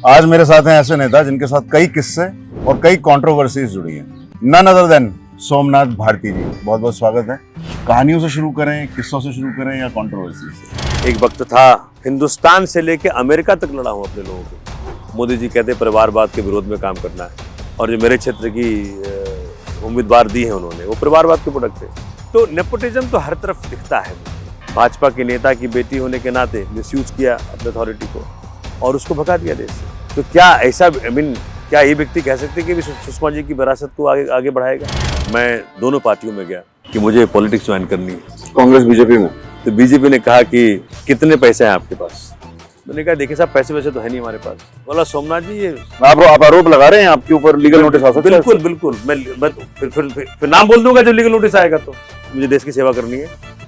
आज मेरे साथ हैं ऐसे नेता जिनके साथ कई किस्से और कई कंट्रोवर्सीज जुड़ी हैं। None other than Somnath Bharati ji, बहुत बहुत स्वागत है। कहानियों से शुरू करें, किस्सों से शुरू करें या कंट्रोवर्सी से? एक वक्त था, हिंदुस्तान से लेके अमेरिका तक लड़ा हूं अपने लोगों को। मोदी जी कहते परिवारवाद के विरोध में काम करना है, और जो मेरे क्षेत्र की उम्मीदवार दी है उन्होंने, वो परिवारवाद के प्रोडक्ट है। तो नेपोटिज्म तो हर तरफ दिखता है। भाजपा के नेता की बेटी होने के नाते मिसयूज किया अपने अथॉरिटी को और उसको भगा दिया देश से। तो क्या ऐसा क्या ये व्यक्ति कह सकते कि सुषमा जी की विरासत को आगे बढ़ाएगा? मैं दोनों पार्टियों में गया कि मुझे पॉलिटिक्स ज्वाइन करनी है, कांग्रेस बीजेपी में। तो बीजेपी ने कहा कि कितने पैसे हैं आपके पास? मैंने कहा देखिए साहब, पैसे वैसे तो है नहीं हमारे पास। बोला सोमनाथ जी, ये आप आरोप लगा रहे हैं, आपके ऊपर लीगल नोटिस आ सकता है। बिल्कुल बिल्कुल, मैं फिर नाम बोल दूंगा जब लीगल नोटिस आएगा। तो मुझे देश की सेवा करनी है,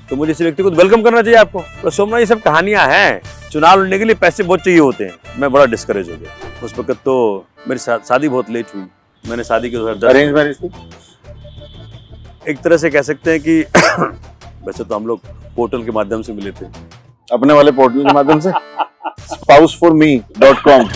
तो मुझे इस व्यक्ति को वेलकम करना चाहिए आपको। तो सोमनाथ ये सब कहानियां हैं, चुनाव लड़ने के लिए पैसे बहुत चाहिए होते हैं। मैं बड़ा डिस्करेज हो गया उस वक्त। तो मेरी शादी बहुत लेट हुई। मैंने शादी के 2010 अरेंज मैरिज थी, एक तरह से कह सकते हैं कि वैसे तो हम लोग पोर्टल के माध्यम से मिले थे, अपने वाले पोर्टल के माध्यम से spouseforme.com।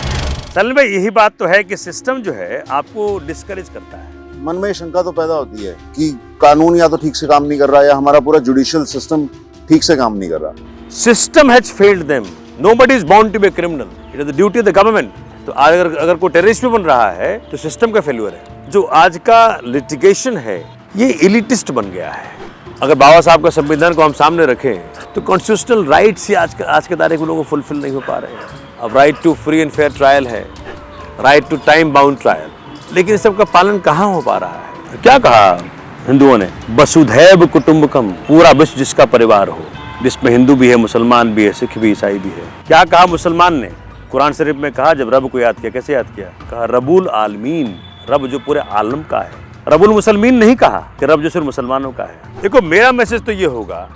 सलीम भाई, यही बात तो है कि सिस्टम जो है आपको डिस्करेज करता है। मन में शंका तो पैदा होती है कि कानून या तो ठीक से काम नहीं कर रहा, या हमारा पूरा जुडिशियल सिस्टम ठीक से काम नहीं कर रहा। System has failed them. Nobody is bound to be criminal, it is the duty of the government. तो अगर कोई टेररिस्ट भी बन रहा है तो सिस्टम का फेल्यूर है। जो आज का लिटिगेशन है ये इलिटिस्ट बन गया है। अगर बाबा साहब का संविधान को हम सामने रखें तो कॉन्स्टिट्यूशनल राइट्स ही आज के तारीख में लोगों को फुलफिल नहीं हो पा रहे हैं। अब right to free and fair trial है, right to time bound trial, लेकिन इस सब का पालन कहाँ हो पा रहा है? क्या कहा हिंदुओं ने? वसुधैव कुटुंबकम, पूरा विश्व जिसका परिवार हो, जिसमें हिंदू भी है, मुसलमान भी है, सिख भी, ईसाई भी है। क्या कहा मुसलमान ने? कुरान शरीफ में कहा, जब रब को याद किया, कैसे याद किया? कहा रबुल आलमीन, रब जो पूरे आलम का है। रबुल मुसलमीन नहीं कहा कि रब जो सिर्फ मुसलमानों का है। देखो, मेरा मैसेज तो ये होगा,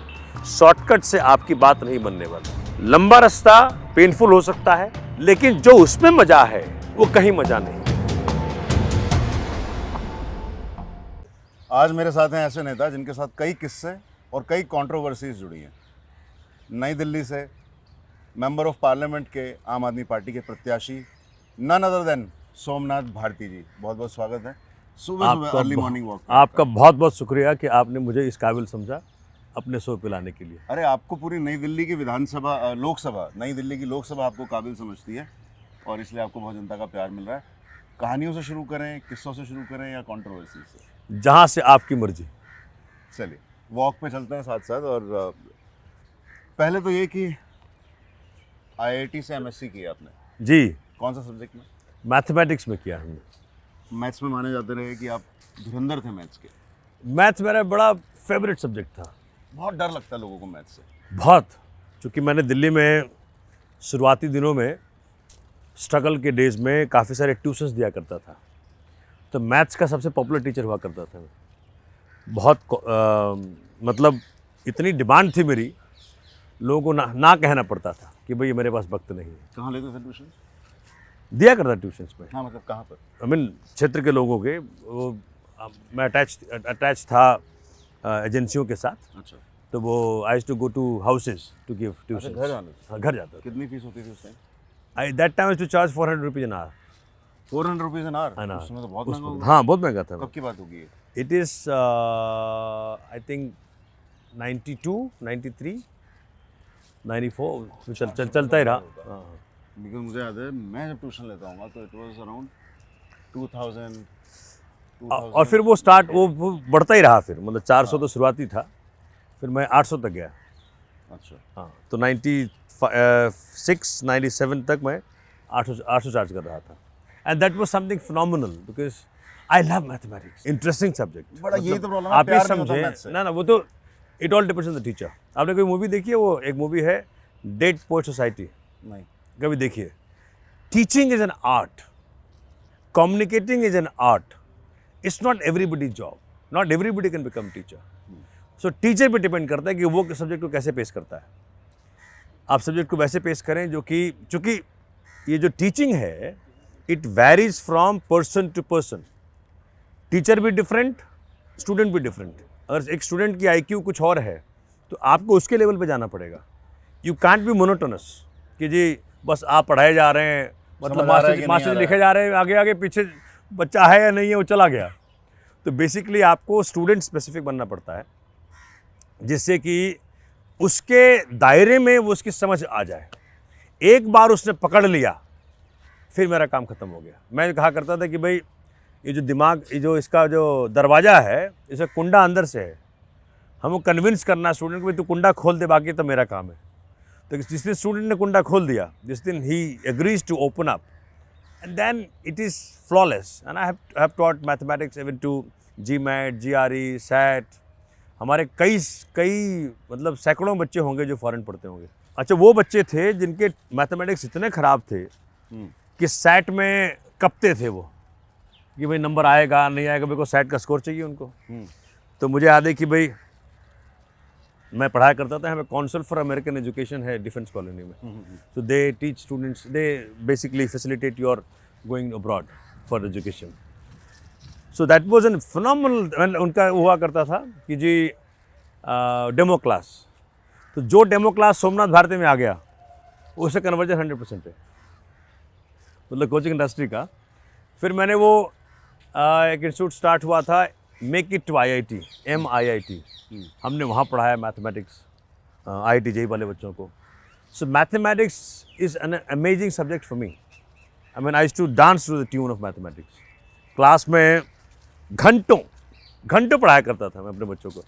शॉर्टकट से आपकी बात नहीं बनने वाली। लंबा रास्ता पेनफुल हो सकता है, लेकिन जो उसमें मजा है वो कहीं मजा नहीं। आज मेरे साथ हैं ऐसे नेता जिनके साथ कई किस्से और कई कंट्रोवर्सीज जुड़ी हैं। नई दिल्ली से मेंबर ऑफ पार्लियामेंट के आम आदमी पार्टी के प्रत्याशी none other than Somnath Bharati ji, बहुत बहुत स्वागत है। सुबह अर्ली मॉर्निंग वॉक। आपका बहुत बहुत शुक्रिया कि आपने मुझे इस काबिल समझा अपने शो पे लाने के लिए। अरे आपको पूरी नई दिल्ली की नई दिल्ली की लोकसभा आपको काबिल समझती है, और इसलिए आपको बहुत जनता का प्यार मिल रहा है। कहानियों से शुरू करें, किस्सों से शुरू करें या कंट्रोवर्सी से? जहां से आपकी मर्जी। चलिए वॉक पे चलते हैं साथ साथ। और पहले तो ये कि आईआईटी से एमएससी किया आपने जी। कौन सा सब्जेक्ट में? मैथमेटिक्स में किया हमने। मैथ्स में माने जाते रहे कि आप धुरंधर थे मैथ्स के। मैथ्स मेरा बड़ा फेवरेट सब्जेक्ट था। बहुत डर लगता है लोगों को मैथ्स से। बहुत, क्योंकि मैंने दिल्ली में शुरुआती दिनों में, स्ट्रगल के डेज में, काफ़ी सारे ट्यूशन्स दिया करता था। तो मैथ्स का सबसे पॉपुलर टीचर हुआ करता था मैं। बहुत मतलब इतनी डिमांड थी मेरी, लोगों को ना कहना पड़ता था कि भाई मेरे पास वक्त नहीं है। कहाँ लेते थे ट्यूशन? दिया करता ट्यूशन्स में। हाँ, मतलब कहाँ पर? क्षेत्र के लोगों के, वो मैं अटैच था एजेंसियों के साथ। अच्छा। तो वो I used to go to houses to give tuition. घर जाना? हाँ, घर जाता था। कितनी फीस होती थी उस time? That time to charge 400 rupees an hour. 400 rupees an hour? उसमें तो बहुत महंगा होगा। हाँ, बहुत महंगा था। कब की बात होगी? इट इज़ आई थिंक 92, 93, 94 चलता ही रहा। हाँ, बिकॉज मुझे याद है मैं जब ट्यूशन लेता हूँ तो इट वाज अराउंड 2000। और फिर वो वो बढ़ता ही रहा। फिर मतलब 400 तो शुरुआती था, फिर मैं 800 तक गया। अच्छा। हाँ, तो 96, 97 तक मैं 800 चार्ज कर रहा था। And that was something phenomenal because I love mathematics, interesting subject. बड़ा यही तो प्रॉब्लम है, आप ही प्यार नहीं होता समझे मैथ से। ना, वो तो it all depends on the teacher. आपने कोई मूवी देखी है? वो एक मूवी है डेड पोएट सोसाइटी, नहीं। कभी देखिए। Teaching is an art, communicating is an art. It's not everybody job, not everybody can become teacher. So teacher पे डिपेंड करता है कि वो सब्जेक्ट को कैसे पेश करता है। आप सब्जेक्ट को वैसे पेश करें चूँकि ये जो टीचिंग है it varies from person to person. Teacher भी डिफरेंट, स्टूडेंट भी डिफरेंट। अगर एक स्टूडेंट की आईक्यू कुछ और है तो आपको उसके लेवल पे जाना पड़ेगा। यू कांट बी मोनोटोनस कि जी बस आप पढ़ाए जा रहे हैं, मतलब समझ आ रहा है कि नहीं मास्टर आ रहा लिखे है? जा रहे हैं, आगे आगे पीछे बच्चा है या नहीं है वो चला गया। तो बेसिकली आपको स्टूडेंट स्पेसिफिक बनना पड़ता है, जिससे कि उसके दायरे में वो उसकी समझ आ जाए। एक बार उसने पकड़ लिया, फिर मेरा काम ख़त्म हो गया। मैं कहा करता था कि भाई ये जो दिमाग, ये जो इसका जो दरवाज़ा है, इसका कुंडा अंदर से है, हमको कन्विंस करना स्टूडेंट को, भाई तू कुंडा खोल दे, बाकी तो मेरा काम है। तो जिस दिन स्टूडेंट ने कुंडा खोल दिया, जिस दिन ही agrees to open up, and then it is flawless. And I have taught mathematics even to GMAT, GRE, SAT. हमारे कई मतलब सैकड़ों बच्चे होंगे जो फॉरेन पढ़ते होंगे। अच्छा, वो बच्चे थे जिनके मैथमेटिक्स इतने ख़राब थे कि सैट में कपते थे वो, कि भाई नंबर आएगा नहीं आएगा, मेरे को सैट का स्कोर चाहिए उनको। तो मुझे याद है कि भाई मैं पढ़ाया करता था, हमें काउंसिल फॉर अमेरिकन एजुकेशन है डिफेंस कॉलोनी में। So they teach students, they basically facilitate your going abroad for education. So that was an phenomenal. उनका हुआ करता था कि जी डेमो क्लास, तो जो डेमो क्लास सोमनाथ भारती में आ गया उससे कन्वर्जन 100% है, मतलब कोचिंग इंडस्ट्री का। फिर मैंने वो एक इंस्टीट्यूट स्टार्ट हुआ था, make it to IIT, MIIT। हमने वहाँ पढ़ाया मैथमेटिक्स, IIT जेई वाले बच्चों को। So mathematics is an amazing subject for me. I mean I used to dance to the tune of mathematics. Class में घंटों घंटों पढ़ाया करता था मैं अपने बच्चों को।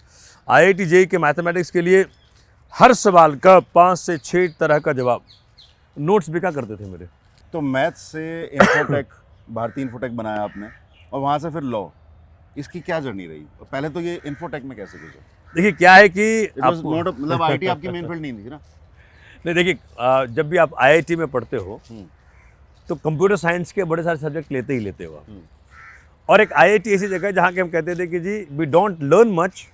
IIT जेई के मैथमेटिक्स के लिए हर सवाल का 5 से 6 तरह का जवाब, नोट्स बिका करते थे मेरे। तो मैथ से इन्फोटेक, भारतीय इन्फोटेक बनाया आपने, और वहाँ से फिर लॉ, इसकी क्या जर्नी रही? पहले तो ये इन्फोटेक में कैसे घुसे? देखिए क्या है कि मतलब आईटी आपकी मेन फील्ड नहीं थी ना? नहीं, देखिए जब भी आप IIT में पढ़ते हो तो कंप्यूटर साइंस के बड़े सारे सब्जेक्ट लेते ही लेते हो आप। और एक IIT ऐसी जगह है जहाँ के हम कहते थे कि जी we don't learn much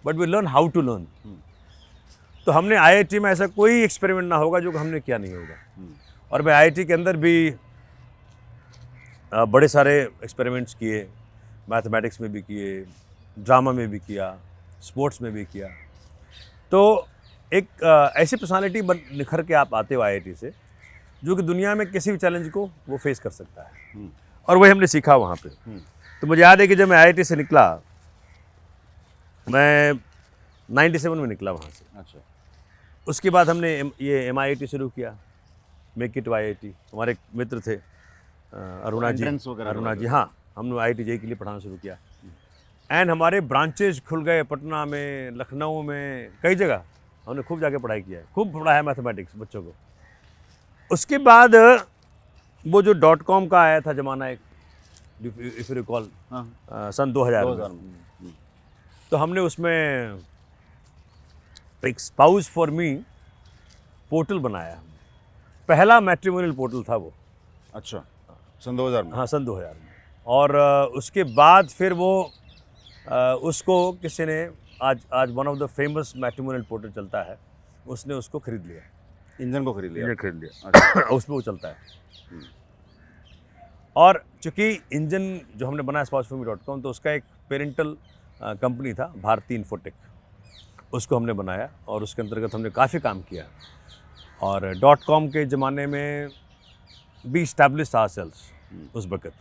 but we learn how to learn. तो हमने IIT में ऐसा कोई एक्सपेरिमेंट ना होगा जो हमने किया नहीं होगा। और मैं IIT के अंदर भी बड़े सारे एक्सपेरिमेंट्स किए, मैथमेटिक्स में भी किए, ड्रामा में भी किया, स्पोर्ट्स में भी किया। तो एक ऐसी पर्सनालिटी निखर के आप आते हो IIT से, जो कि दुनिया में किसी भी चैलेंज को वो फेस कर सकता है, और वही हमने सीखा वहाँ पे। तो मुझे याद है कि जब मैं IIT से निकला, मैं 97 में निकला वहाँ से। अच्छा। उसके बाद हमने ये MIIT शुरू किया, मेक इट IIT। हमारे एक मित्र थे अरुणा जी, हाँ, हमने IIT जेई के लिए पढ़ाना शुरू किया। एंड हमारे ब्रांचेज खुल गए पटना में, लखनऊ में, कई जगह हमने खूब जाके पढ़ाई किया है, खूब पढ़ाया मैथमेटिक्स बच्चों को। उसके बाद वो जो .com का आया था ज़माना, एक इफ यू रिकॉल, सन 2000 में, तो हमने उसमें एक स्पाउस फॉर मी पोर्टल बनाया। पहला मैट्रिमोनियल पोर्टल था वो। अच्छा, सन 2000 में? हाँ, सन 2000 में। और उसके बाद फिर वो उसको किसी ने, आज one of the famous matrimonial portal चलता है, उसने उसको खरीद लिया, इंजन को खरीद लिया? खरीद लिया। उसमें वो चलता है। और चूँकि इंजन जो हमने बनाया spousefforme.com, तो उसका एक पेरेंटल कंपनी था, भारती इन्फोटेक, उसको हमने बनाया और उसके अंतर्गत हमने काफ़ी काम किया। और .com के ज़माने में भी इस्टेब्लिश आवरसेल्व्स उस वक्त,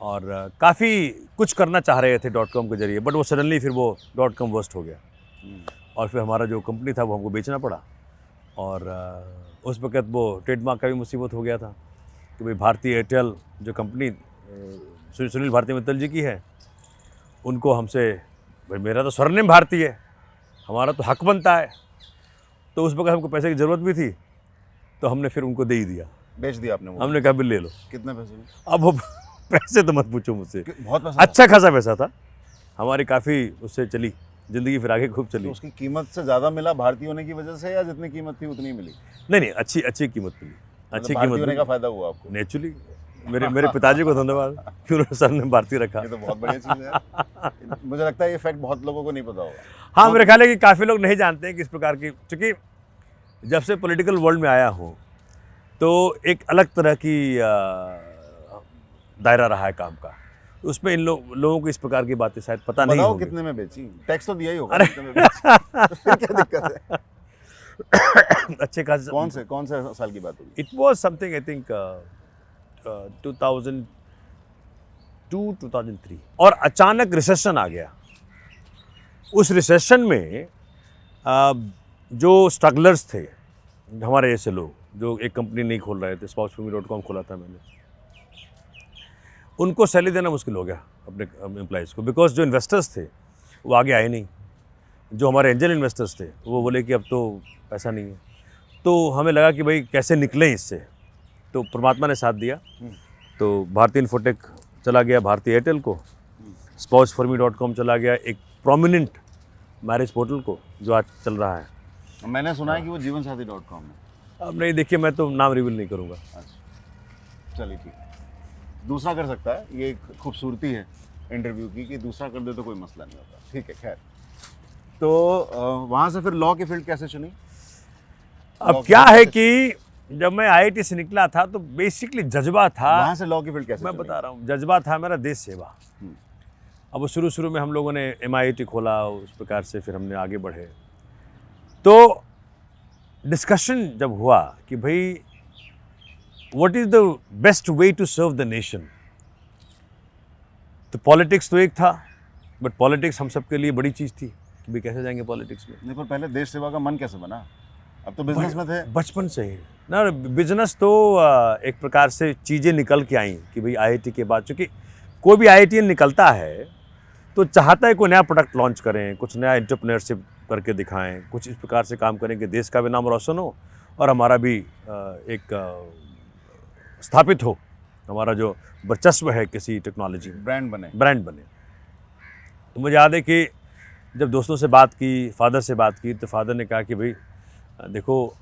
और काफ़ी कुछ करना चाह रहे थे .com के जरिए, बट वो सडनली फिर वो .com वर्स्ट हो गया, और फिर हमारा जो कंपनी था वो हमको बेचना पड़ा। और उस वक्त वो ट्रेडमार्क का भी मुसीबत हो गया था कि भाई भारतीय एयरटेल जो कंपनी सुनील भारती मित्तल जी की है, उनको हमसे, भाई मेरा तो सरनेम भारती है, हमारा तो हक बनता है। तो उस वक्त हमको पैसे की ज़रूरत भी थी, तो हमने फिर उनको दे ही दिया, बेच दिया आपने वो? हमने कहा बिल ले लो। कितने पैसे में? अब वो पैसे तो मत पूछो मुझसे, बहुत पैसा? अच्छा खासा पैसा था, हमारी काफ़ी उससे चली ज़िंदगी, फिर आगे खूब चली। तो उसकी कीमत से ज़्यादा मिला भारतीय होने की वजह से, या जितनी कीमत थी उतनी मिली? नहीं, अच्छी कीमत मिली, अच्छी कीमत होने का फायदा हुआ आपको? नेचुरली। मेरे पिताजी को धन्यवाद कि उन्होंने सर ने भारतीय रखा। ये तो बहुत बढ़िया चीज़ है। मुझे लगता है ये फैक्ट बहुत लोगों को नहीं पता होगा। हाँ, मेरे ख्याल है कि काफ़ी लोग नहीं जानते हैं कि इस प्रकार की, क्योंकि जब से पॉलिटिकल वर्ल्ड में आया हूँ तो एक अलग तरह की दायरा रहा है काम का, उसमें इन लोगों को इस प्रकार की बातें शायद पता नहीं होगी। कितने में बेची? टैक्स तो दिया ही होगा। कितने में बेची? तो फिर क्या दिक्कत है? अच्छे खासे। कौन से साल की बात होगी? It was something, I think 2002-2003 और अचानक रिसेशन आ गया। उस रिसेशन में जो स्ट्रगलर्स थे हमारे ऐसे लोग जो एक कंपनी नहीं खोल रहे थे, spousefirme.com खोला था मैंने, उनको सैलरी देना मुश्किल हो गया अपने एम्प्लॉइज़ को, बिकॉज जो इन्वेस्टर्स थे वो आगे आए नहीं। जो हमारे एंजल इन्वेस्टर्स थे वो बोले कि अब तो पैसा नहीं है। तो हमें लगा कि भाई कैसे निकलें इससे, तो परमात्मा ने साथ दिया। तो भारतीय इन्फोटेक चला गया भारतीय एयरटेल को, spousefirme.com चला गया एक प्रोमिनेंट मैरिज पोर्टल को जो आज चल रहा है। मैंने सुना है कि वो जीवनसाथी.com है। अब नहीं, देखिए मैं तो नाम रिवील नहीं करूँगा। अच्छा चलिए ठीक है, दूसरा कर सकता है, ये एक खूबसूरती है इंटरव्यू की कि दूसरा कर दे तो कोई मसला नहीं होता। ठीक है, खैर। तो वहाँ से फिर लॉ की फील्ड कैसे चुनी? अब क्या है कि जब मैं IIT से निकला था तो बेसिकली जज्बा था, वहाँ से लॉ की फील्ड कैसे मैं चुनी? बता रहा हूँ, जज्बा था मेरा देश सेवा। अब शुरू में हम लोगों ने MIT खोला, उस प्रकार से फिर हमने आगे बढ़े। तो डिस्कशन जब हुआ कि भाई what is the best way to serve the nation, तो पॉलिटिक्स तो एक था, बट पॉलिटिक्स हम सबके लिए बड़ी चीज़ थी कि भाई कैसे जाएंगे पॉलिटिक्स में। नहीं, पर पहले देश सेवा का मन कैसे बना? अब तो बिजनेस में थे। बचपन से ही ना, बिजनेस तो एक प्रकार से चीज़ें निकल के आई कि भाई IIT के बाद, चूँकि कोई भी IITian निकलता है तो चाहता है कोई नया प्रोडक्ट लॉन्च करें, कुछ नया एंटरप्रेन्योरशिप करके दिखाएं, कुछ इस प्रकार से काम करें कि देश का भी नाम रोशन हो और हमारा भी एक स्थापित हो, हमारा जो वर्चस्व है किसी टेक्नोलॉजी में, ब्रांड बने। तो मुझे याद है कि जब दोस्तों से बात की, फादर से बात की, तो फादर ने कहा कि भाई देखो,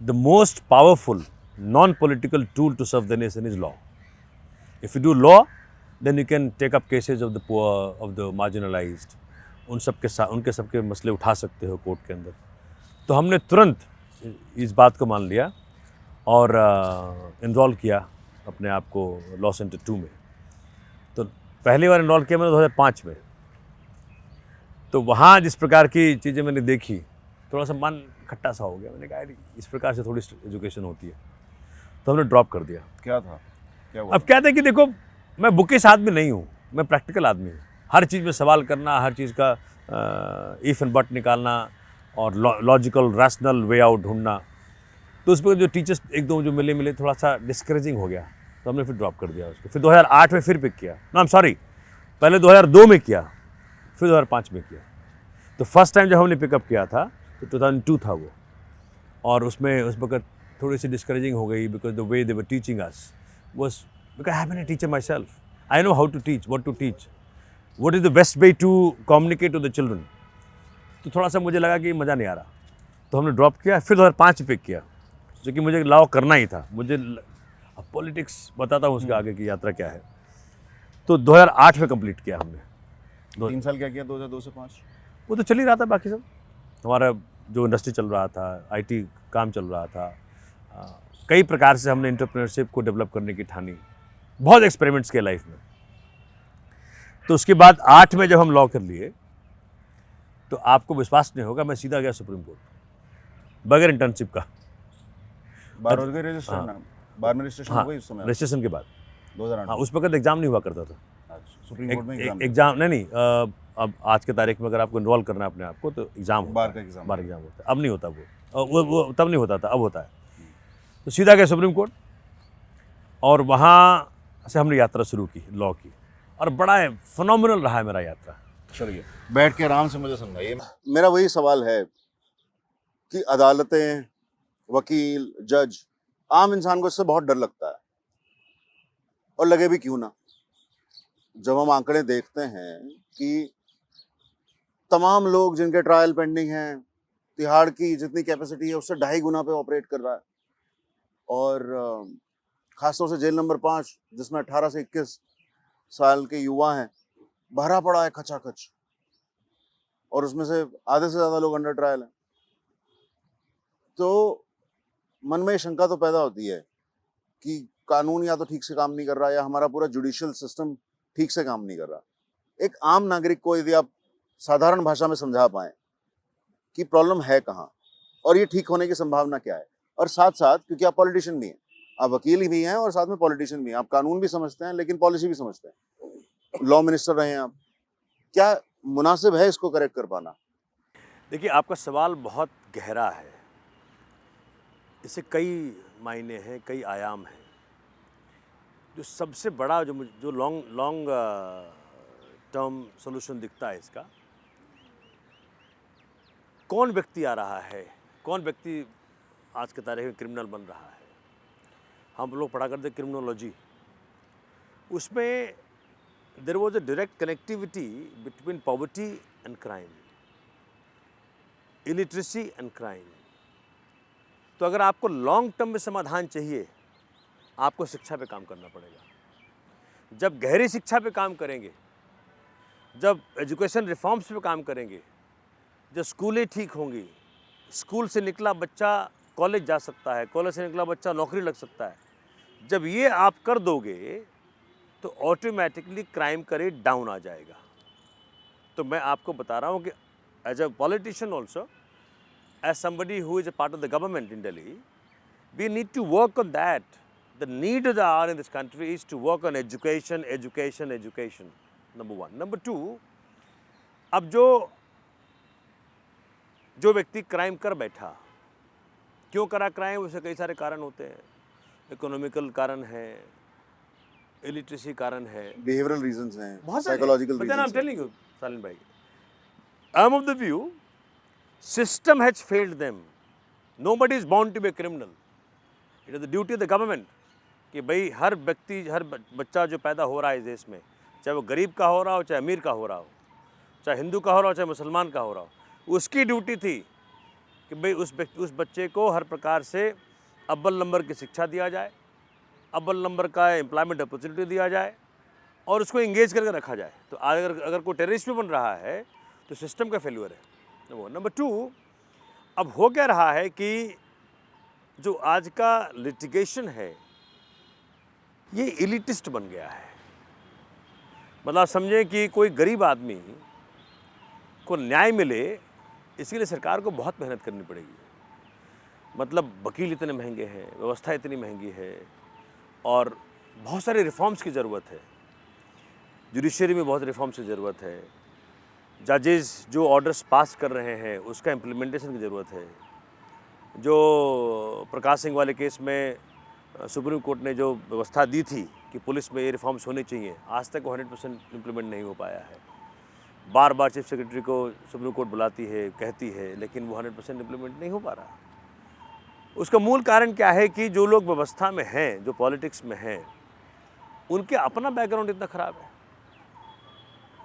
the most powerful non political tool to serve the nation is law. If you do law then you can take up cases of the poor, of the marginalised, उनके सबके मसले उठा सकते हो कोर्ट के अंदर। तो हमने तुरंत इस बात को मान लिया और इनरोल किया अपने आप को लॉ सेंटर 2 में। तो पहली बार इनरोल किया मैंने 2005 में। तो वहाँ जिस प्रकार की चीज़ें मैंने देखी, थोड़ा सा मन खट्टा सा हो गया। मैंने कहा इस प्रकार से थोड़ी एजुकेशन होती है, तो हमने ड्रॉप कर दिया। क्या था, क्या हुआ? अब क्या था कि देखो, मैं बुकिश आदमी नहीं हूँ, मैं प्रैक्टिकल आदमी हूँ। हर चीज़ में सवाल करना, हर चीज़ का इफ़ एंड बट निकालना और लॉजिकल रैशनल वे आउट ढूंढना। तो उस पर जो टीचर्स एक दो जो मिले थोड़ा सा डिस्करेजिंग हो गया, तो हमने फिर ड्रॉप कर दिया उसको। फिर 2008 में फिर पिक किया, पहले 2002 में किया, फिर 2005 में किया। तो फर्स्ट टाइम जब हमने पिकअप किया था तो 2002 था वो, और उसमें उस वक्त थोड़ी सी डिस्करेजिंग हो गई because the way they were teaching us was, because I have been a teacher myself, I know how to teach, what to teach, what is the best way to communicate to the children. तो थोड़ा सा मुझे लगा कि मज़ा नहीं आ रहा, तो हमने ड्रॉप किया। फिर 2005 पिक किया, जो कि मुझे लॉ करना ही था। मुझे अब पॉलिटिक्स बताता हूँ उसके आगे की यात्रा क्या है। तो 2008 में कंप्लीट किया हमने। 3 साल क्या किया 2002 से 5? वो तो चल ही रहा था, बाकी सब हमारा जो इंडस्ट्री चल रहा था, IT काम चल रहा था। कई प्रकार से हमने एंटरप्रेन्योरशिप को डेवलप करने की ठानी, बहुत एक्सपेरिमेंट्स किए लाइफ में। तो उसके बाद 8 में जब हम लॉ कर लिए, तो आपको विश्वास नहीं होगा, मैं सीधा गया सुप्रीम कोर्ट बगैर इंटर्नशिप का। बार हो गई रजिस्ट्रेशन? बार में रजिस्ट्रेशन हो गई उस समय? रजिस्ट्रेशन के बाद 2008? हाँ, उस वक्त एग्जाम नहीं हुआ करता था। अच्छा, सुप्रीम कोर्ट में एग्जाम नहीं, अब आज के तारीख में अगर आपको इन्वॉल्व करना है अपने आप को, तो एग्जाम होता बार है, का एग्जाम। बार एग्जाम होता है। अब नहीं होता वो तब नहीं होता था, अब होता है। तो सीधा गया सुप्रीम कोर्ट, और वहाँ से हमने यात्रा शुरू की लॉ की, और बड़ा फिनोमिनल रहा है मेरा यात्रा। चलिए बैठ के आराम से मुझे समझाइए। मेरा वही सवाल है कि अदालतें, वकील, जज, आम इंसान को इससे बहुत डर लगता है, और लगे भी क्यों ना। जब हम आंकड़े देखते हैं कि तमाम लोग जिनके ट्रायल पेंडिंग हैं, तिहाड़ की जितनी कैपेसिटी है उससे 2.5 गुना पे ऑपरेट कर रहा है, और खासतौर से जेल नंबर 5 जिसमें 18 से 21 साल के युवा हैं, भरा पड़ा है खचाखच, और उसमें से आधे से ज़्यादा लोग अंडर ट्रायल हैं। तो मन में ये शंका तो पैदा होती है कि कानून या तो ठीक से काम नहीं कर रहा, या हमारा पूरा जुडिशियल सिस्टम ठीक से काम नहीं कर रहा। एक आम नागरिक को यदि आप साधारण भाषा में समझा पाएं कि प्रॉब्लम है कहाँ और ये ठीक होने की संभावना क्या है, और साथ साथ क्योंकि आप पॉलिटिशियन भी हैं, आप वकील भी हैं और साथ में पॉलिटिशियन भी हैं, आप कानून भी समझते हैं लेकिन पॉलिसी भी समझते हैं, लॉ मिनिस्टर रहे हैं आप, क्या मुनासिब है इसको करेक्ट कर पाना? देखिए, आपका सवाल बहुत गहरा है। इससे कई मायने हैं, कई आयाम हैं। जो सबसे बड़ा जो लॉन्ग टर्म सॉल्यूशन दिखता है इसका, कौन व्यक्ति आ रहा है, कौन व्यक्ति आज के तारीख में क्रिमिनल बन रहा है। हम लोग पढ़ा करते क्रिमिनोलॉजी, उसमें there was a direct connectivity between poverty and crime, illiteracy and crime. तो अगर आपको लॉन्ग टर्म में समाधान चाहिए, आपको शिक्षा पे काम करना पड़ेगा। जब गहरी शिक्षा पे काम करेंगे, जब एजुकेशन रिफॉर्म्स पे काम करेंगे, जब स्कूलें ठीक होंगी, स्कूल से निकला बच्चा कॉलेज जा सकता है, कॉलेज से निकला बच्चा नौकरी लग सकता है, जब ये आप कर दोगे तो ऑटोमेटिकली क्राइम का रेट डाउन आ जाएगा। तो मैं आपको बता रहा हूँ कि as a politician also, as somebody who is a part of the government in Delhi, we need to work on that. The need of the hour in this country is to work on education, education, education. Number one. Number two, अब जो व्यक्ति crime कर बैठा, क्यों करा crime, उससे कई सारे कारण होते हैं। इकोनॉमिकल कारण है, इलिटरेसी कारण है, बिहेवियरल रीजंस हैं, बहुत सारे। Psychological But then I'm reasons हैं। telling you, सालिन भाई, I'm of the view system has failed them. Nobody is bound to be a criminal. It is the duty of the government कि भाई हर व्यक्ति, हर बच्चा जो पैदा हो रहा है इस देश में, चाहे वो गरीब का हो रहा हो, चाहे अमीर का हो रहा हो, चाहे हिंदू का हो रहा हो, चाहे मुसलमान का हो रहा हो, उसकी ड्यूटी थी कि भाई उस बच्चे को हर प्रकार से अव्वल नंबर की शिक्षा दिया जाए, अव्वल नंबर का एम्प्लॉयमेंट अपॉर्चुनिटी दिया जाए और उसको इंगेज करके रखा जाए। तो अगर कोई टेररिस्ट भी बन रहा है तो सिस्टम का फेल्यूर है। नंबर टू, अब हो क्या रहा है कि जो आज का लिटिगेशन है ये इलिटिस्ट बन गया है। मतलब आप समझें कि कोई गरीब आदमी को न्याय मिले, इसके लिए सरकार को बहुत मेहनत करनी पड़ेगी। मतलब वकील इतने महंगे हैं, व्यवस्था इतनी महंगी है और बहुत सारे रिफॉर्म्स की ज़रूरत है। जुडिशरी में बहुत रिफॉर्म्स की ज़रूरत है। जजेस जो ऑर्डर्स पास कर रहे हैं उसका इम्प्लीमेंटेशन की ज़रूरत है। जो प्रकाश सिंह वाले केस में सुप्रीम कोर्ट ने जो व्यवस्था दी थी कि पुलिस में ये रिफॉर्म्स होने चाहिए, आज तक वो 100% इम्प्लीमेंट नहीं हो पाया है। बार बार चीफ सेक्रेटरी को सुप्रीम कोर्ट बुलाती है, कहती है, लेकिन वो 100% इम्प्लीमेंट नहीं हो पा रहा। उसका मूल कारण क्या है कि जो लोग व्यवस्था में हैं, जो पॉलिटिक्स में हैं, उनके अपना बैकग्राउंड इतना ख़राब है।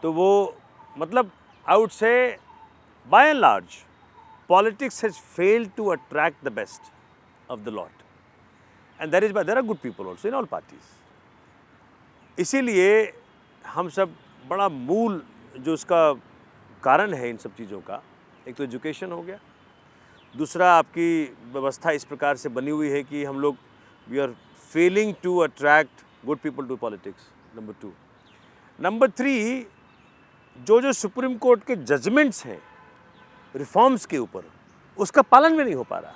तो वो मतलब I would say, by and large, politics has failed to attract the best of the lot, and that is why there are good people also in all parties. इसीलिए हम सब बड़ा मूल जो उसका कारण है इन सब चीज़ों का, एक तो एजुकेशन हो गया, दूसरा आपकी व्यवस्था इस प्रकार से बनी हुई है कि हम लोग we are failing to attract good people to politics. Number two. Number three, जो सुप्रीम कोर्ट के जजमेंट्स हैं रिफॉर्म्स के ऊपर, उसका पालन भी नहीं हो पा रहा।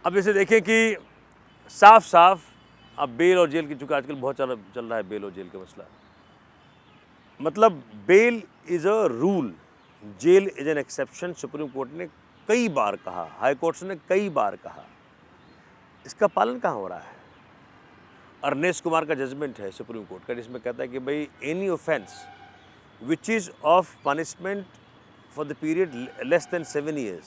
अब जैसे देखें कि साफ साफ अब बेल और जेल की, चूँकि आजकल बहुत चल रहा है बेल और जेल का मसला, मतलब bail is a rule, jail is an exception. Supreme court ने कई बार कहा, हाई कोर्ट्स ने कई बार कहा, इसका पालन कहाँ हो रहा है? अर्नेस्ट कुमार का जजमेंट है सुप्रीम कोर्ट का, जिसमें कहता है कि भाई any offence which is of punishment for the period less than 7 years,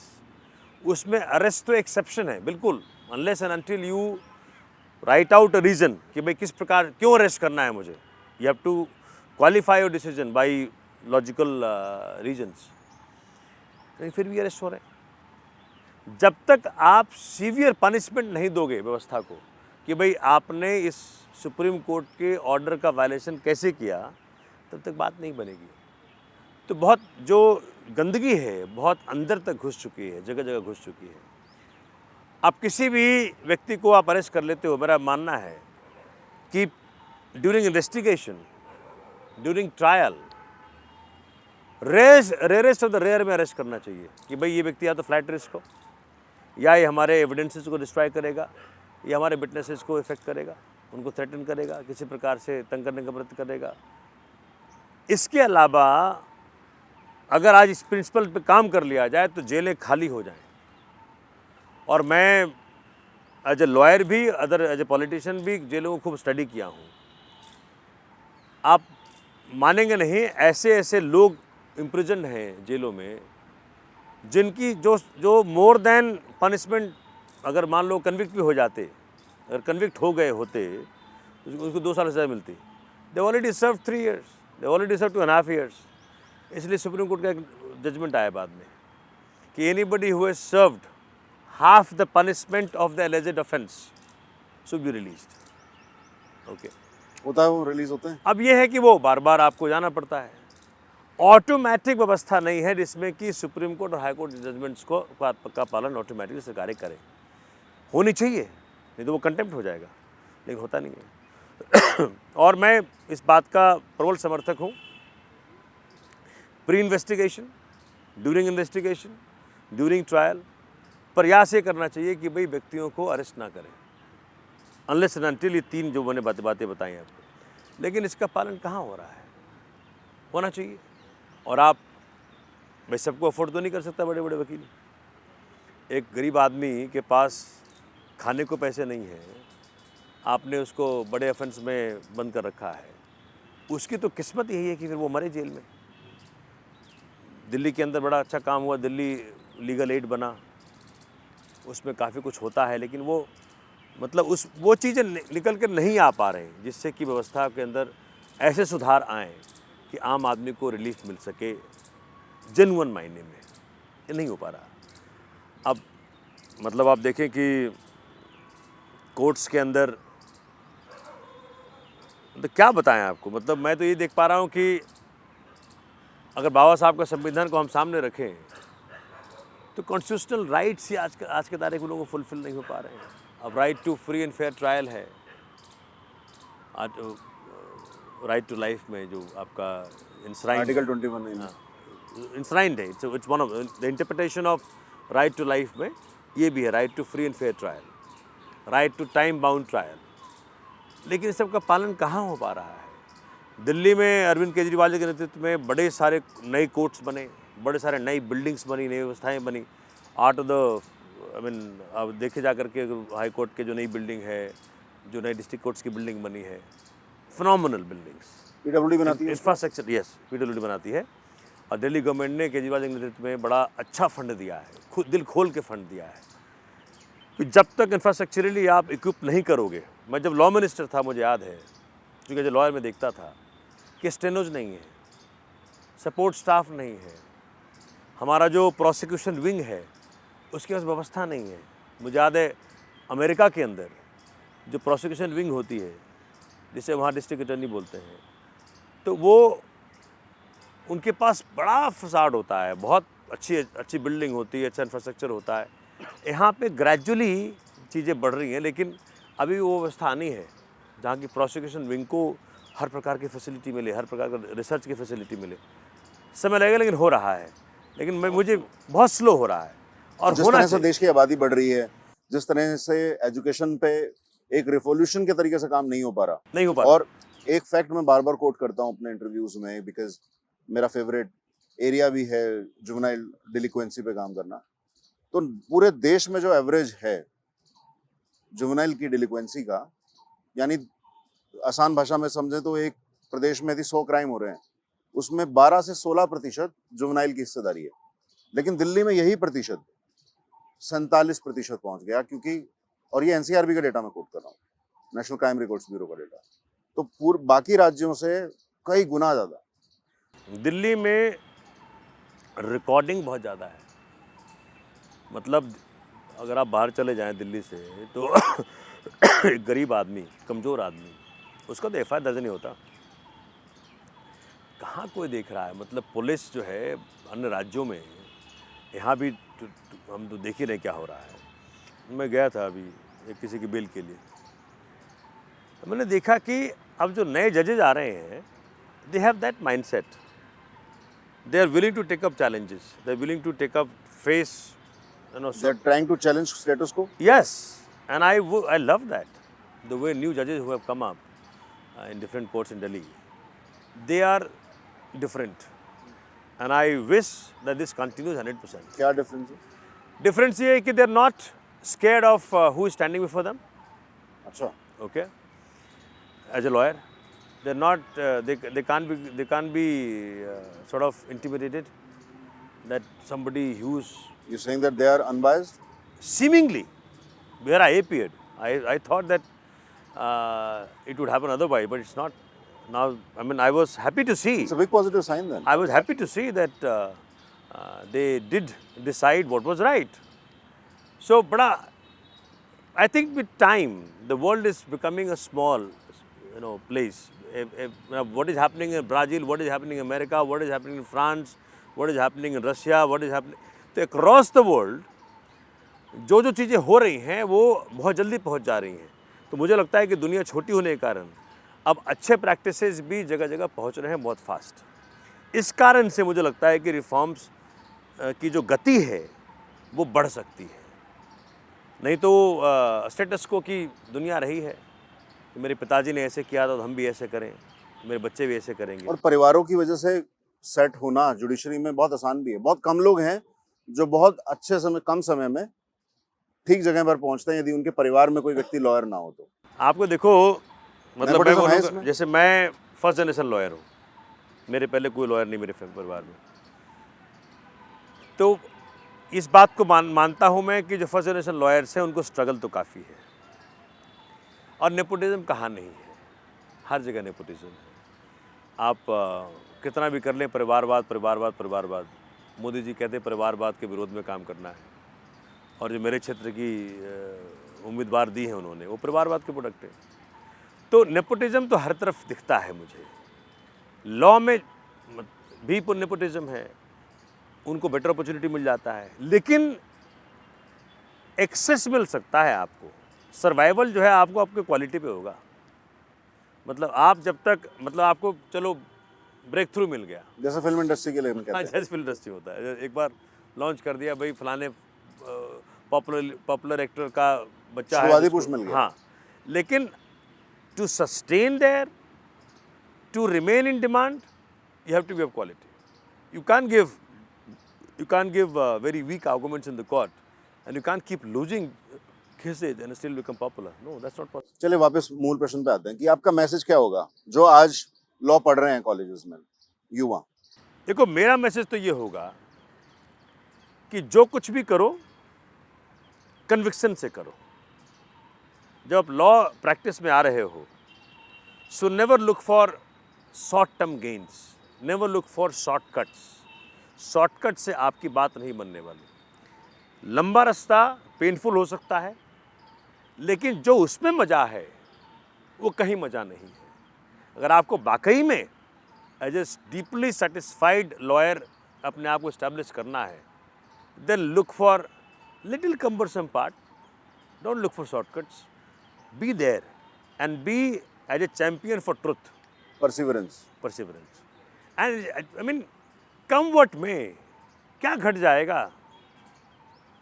उसमें अरेस्ट तो एक्सेप्शन है बिल्कुल, unless and until you write out a reason कि भाई किस प्रकार क्यों अरेस्ट करना है मुझे, you have to qualify your decision by logical reasons, लेकिन फिर भी अरेस्ट हो रहे हैं। जब तक आप सीवियर पनिशमेंट नहीं दोगे व्यवस्था को कि भाई आपने इस सुप्रीम कोर्ट के ऑर्डर का वायलेशन कैसे किया, तब तक बात नहीं बनेगी। तो बहुत जो गंदगी है बहुत अंदर तक घुस चुकी है, जगह जगह घुस चुकी है। आप किसी भी व्यक्ति को आप अरेस्ट कर लेते हो, मेरा मानना है कि during investigation, during trial, rarest of the rare में अरेस्ट करना चाहिए कि भाई ये व्यक्ति या तो फ्लाइट रिस्क हो, या ये हमारे एविडेंसेस को डिस्ट्रॉय करेगा, ये हमारे विटनेसेस को इफेक्ट करेगा, उनको थ्रेटन करेगा, किसी प्रकार से तंग करने का प्रयत्न करेगा। इसके अलावा अगर आज इस प्रिंसिपल पे काम कर लिया जाए तो जेलें खाली हो जाएं। और मैं एज ए लॉयर भी, अदर एज ए पॉलिटिशियन भी जेलों को खूब स्टडी किया हूँ। आप मानेंगे नहीं, ऐसे ऐसे लोग इम्प्रिजन हैं जेलों में जिनकी जो मोर देन पनिशमेंट, अगर मान लो कन्विक्ट भी हो जाते, अगर कन्विक्ट हो गए होते तो उनको 2 साल सज़ा मिलती। They already serve 3 years, they already serve 2.5 years। इसलिए सुप्रीम कोर्ट का एक जजमेंट आया बाद में कि anybody who has served half the punishment of the alleged offence should be released. Okay. होता है, वो रिलीज होते हैं। अब ये है कि वो बार बार आपको जाना पड़ता है। ऑटोमेटिक व्यवस्था नहीं है जिसमें कि सुप्रीम कोर्ट और हाई कोर्ट जजमेंट्स का पालन ऑटोमेटिकली सरकारें करें। होनी चाहिए, नहीं तो वो कंटेम्प्ट हो जाएगा, लेकिन होता नहीं है। और मैं इस बात का प्रबल समर्थक हूँ। Pre investigation, during investigation, during trial प्रयास ये करना चाहिए कि भाई व्यक्तियों को अरेस्ट ना करें अनलेस एंड अनटिल, ये 3 जो मैंने बातें बताई आपको। लेकिन इसका पालन कहाँ हो रहा है? होना चाहिए। और आप, मैं सबको अफोर्ड तो नहीं कर सकता, बड़े बड़े वकील। एक गरीब आदमी के पास खाने को पैसे नहीं है, आपने उसको बड़े ऑफेंस में बंद कर रखा है, उसकी तो किस्मत यही है कि फिर वो मरे जेल में। दिल्ली के अंदर बड़ा अच्छा काम हुआ, दिल्ली लीगल एड बना, उसमें काफ़ी कुछ होता है, लेकिन वो मतलब वो चीज़ें निकल कर नहीं आ पा रही जिससे कि व्यवस्था के अंदर ऐसे सुधार आएँ कि आम आदमी को रिलीफ मिल सके जेन्युइन मायने में। ये नहीं हो पा रहा। अब मतलब आप देखें कि कोर्ट्स के अंदर, तो क्या बताएं आपको, मतलब मैं तो ये देख पा रहा हूँ कि अगर बाबा साहब का संविधान को हम सामने रखें तो कॉन्स्टिट्यूशनल राइट्स ही आज के तारीख में लोगों को फुलफिल नहीं हो पा रहे हैं। अब right to free and fair trial है, राइट टू लाइफ में जो आपका इंश्राइंड, आर्टिकल 21 इंश्राइंड है, it's one of the interpretation of right to life में ये भी है, right to free and fair trial, right to time bound trial. लेकिन इस सब का पालन कहाँ हो पा रहा है? दिल्ली में अरविंद केजरीवाल के नेतृत्व में बड़े सारे नए कोर्ट्स बने, बड़े सारे नई बिल्डिंग्स बनी, नई व्यवस्थाएँ बनी। आर्ट ऑफ द अब देखे जा करके हाई कोर्ट के जो नई बिल्डिंग है, जो नई डिस्ट्रिक्ट कोर्ट्स की बिल्डिंग बनी है, फिनोमिनल बिल्डिंग्स। पीडब्ल्यूडी बनाती है, इंफ्रास्ट्रक्चर, यस, पीडब्ल्यूडी बनाती है। और दिल्ली गवर्नमेंट ने केजरीवाल के नेतृत्व में बड़ा अच्छा फंड दिया है, खुद दिल खोल के फंड दिया है कि जब तक इंफ्रास्ट्रक्चरली आप इक्विप नहीं करोगे। मैं जब लॉ मिनिस्टर था, मुझे याद है, क्योंकि जो लॉयर में देखता था कि स्टेनोज नहीं है, सपोर्ट स्टाफ नहीं है, हमारा जो प्रोसिक्यूशन विंग है उसके पास व्यवस्था नहीं है। मुझे याद है अमेरिका के अंदर जो प्रोसिक्यूशन विंग होती है, जिसे वहाँ डिस्ट्रिक्ट अटर्नी बोलते हैं, तो वो उनके पास बड़ा फसाड होता है, बहुत अच्छी बिल्डिंग होती है, अच्छा इंफ्रास्ट्रक्चर होता है। यहाँ पे ग्रेजुअली चीज़ें बढ़ रही हैं, लेकिन अभी वो व्यवस्था आनी है जहाँ की प्रोसिक्यूशन विंग को हर प्रकार की फैसिलिटी मिले, हर प्रकार का रिसर्च की फैसिलिटी मिले। समय लगेगा, लेकिन हो रहा है, लेकिन मुझे बहुत स्लो हो रहा है। और जिस तरह से देश की आबादी बढ़ रही है, जिस तरह से एजुकेशन पे एक रिवॉल्यूशन के तरीके से काम नहीं हो पा रहा। और एक फैक्ट मैं बार बार कोट करता हूँ अपने इंटरव्यूज में, बिकॉज मेरा फेवरेट एरिया भी है जुवेनाइल डिलिक्वेंसी पे काम करना। तो पूरे देश में जो एवरेज है जुवेनाइल की डिलिक्वेंसी का, यानी आसान भाषा में समझे तो एक प्रदेश में यदि 100 क्राइम हो रहे हैं, उसमें 12 से 16% जुवेनाइल की हिस्सेदारी है। लेकिन दिल्ली में यही प्रतिशत 47% पहुंच गया, क्योंकि, और ये एनसीआरबी का डेटा मैं कोट कर रहा हूँ, नेशनल क्राइम रिकॉर्ड्स ब्यूरो का डेटा, तो बाकी राज्यों से कई गुना ज़्यादा। दिल्ली में रिकॉर्डिंग बहुत ज़्यादा है। मतलब अगर आप बाहर चले जाएं दिल्ली से तो एक गरीब आदमी, कमज़ोर आदमी, उसका तो एफआईआर दर्ज नहीं होता। कहाँ कोई देख रहा है? मतलब पुलिस जो है अन्य राज्यों में, यहाँ भी हम तो देख ही रहे क्या हो रहा है। मैं गया था अभी एक किसी की बेल के लिए, तो मैंने देखा कि अब जो नए जजेज आ रहे हैं, they have that mindset, they are willing to take up challenges, they are willing to take up face, They are trying to challenge status quo. Yes, And I love that. The way new judges who have come up in different courts in Delhi, they are different. And I wish that this continues 100%. क्या difference है? Difference ये है कि they're not scared of who is standing before them. अच्छा, Okay, as a lawyer, they're not. They can't be sort of intimidated that somebody who's you saying that they are unbiased? seemingly, where I appeared, I thought that it would happen otherwise, but it's not. Now, I mean, I was happy to see. It's a big positive sign then. I was happy to see that they did decide what was right. So, but I think with time, the world is becoming a small, place. What is happening in Brazil, what is happening in America, what is happening in France, what is happening in Russia, what is happening. तो across the world, जो चीज़ें हो रही हैं वो बहुत जल्दी पहुंच जा रही हैं. तो मुझे लगता है कि दुनिया छोटी होने के कारण अब अच्छे प्रैक्टिसेस भी जगह जगह पहुंच रहे हैं बहुत फास्ट. इस कारण से मुझे लगता है कि रिफॉर्म्स की जो गति है वो बढ़ सकती है. नहीं तो स्टेटस को की दुनिया रही है कि मेरे पिताजी ने ऐसे किया था तो हम भी ऐसे करें, मेरे बच्चे भी ऐसे करेंगे. और परिवारों की वजह से सेट होना जुडिशरी में बहुत आसान भी है. बहुत कम लोग हैं जो बहुत अच्छे समय, कम समय में ठीक जगह पर पहुंचते हैं यदि उनके परिवार में कोई व्यक्ति लॉयर ना हो तो. आपको देखो, मतलब मैं Nepotism है बोलूँगा, इसमें? जैसे मैं फर्स्ट जनरेशन लॉयर हूँ, मेरे पहले कोई लॉयर नहीं मेरे परिवार में. तो इस बात को मानता हूँ मैं कि जो फर्स्ट जनरेशन लॉयर्स हैं उनको स्ट्रगल तो काफ़ी है. और नेपोटिज्म कहाँ नहीं है, हर जगह नेपोटिज्म है. आप कितना भी कर लें, परिवारवाद परिवारवाद परिवारवाद. मोदी जी कहते हैं परिवारवाद के विरोध में काम करना है, और जो मेरे क्षेत्र की उम्मीदवार दी है उन्होंने, वो परिवारवाद के प्रोडक्ट है. तो नेपोटिज्म तो हर तरफ दिखता है मुझे. लॉ में भी नेपोटिज्म है, उनको बेटर अपॉर्चुनिटी मिल जाता है, लेकिन एक्सेस मिल सकता है आपको. सर्वाइवल जो है आपको आपके क्वालिटी पे होगा. मतलब आप जब तक, मतलब आपको चलो ब्रेक थ्रू मिल गया, जैसे फिल्म इंडस्ट्री के लिए हम कहते हाँ हैं. जैसे फिल्म इंडस्ट्री होता है, एक बार लॉन्च कर दिया भाई, फलाने पॉपुलर एक्टर का बच्चा है, शुरुआती उसको- पुश मिल गया. हाँ, लेकिन to sustain there, to remain in demand, you have to be of quality. You can't give very weak arguments in the court, and you can't keep losing cases and still become popular. No, that's not possible. चलिए वापस मूल प्रश्न पे आते हैं कि आपका message क्या होगा जो आज लॉ पढ़ रहे हैं कॉलेजेस में युवा. देखो, मेरा मैसेज तो ये होगा कि जो कुछ भी करो कन्विक्शन से करो. जब आप लॉ प्रैक्टिस में आ रहे हो, so never look for short term gains, never look for shortcuts. Shortcut से आपकी बात नहीं बनने वाली. लंबा रास्ता पेनफुल हो सकता है, लेकिन जो उसमें मज़ा है वो कहीं मज़ा नहीं है. अगर आपको वाकई में as a deeply satisfied lawyer अपने आप को इस्टेब्लिश करना है, then look for little cumbersome part. Don't look for shortcuts. Be there and be as a champion for truth, perseverance. And I mean come what may, क्या घट जाएगा,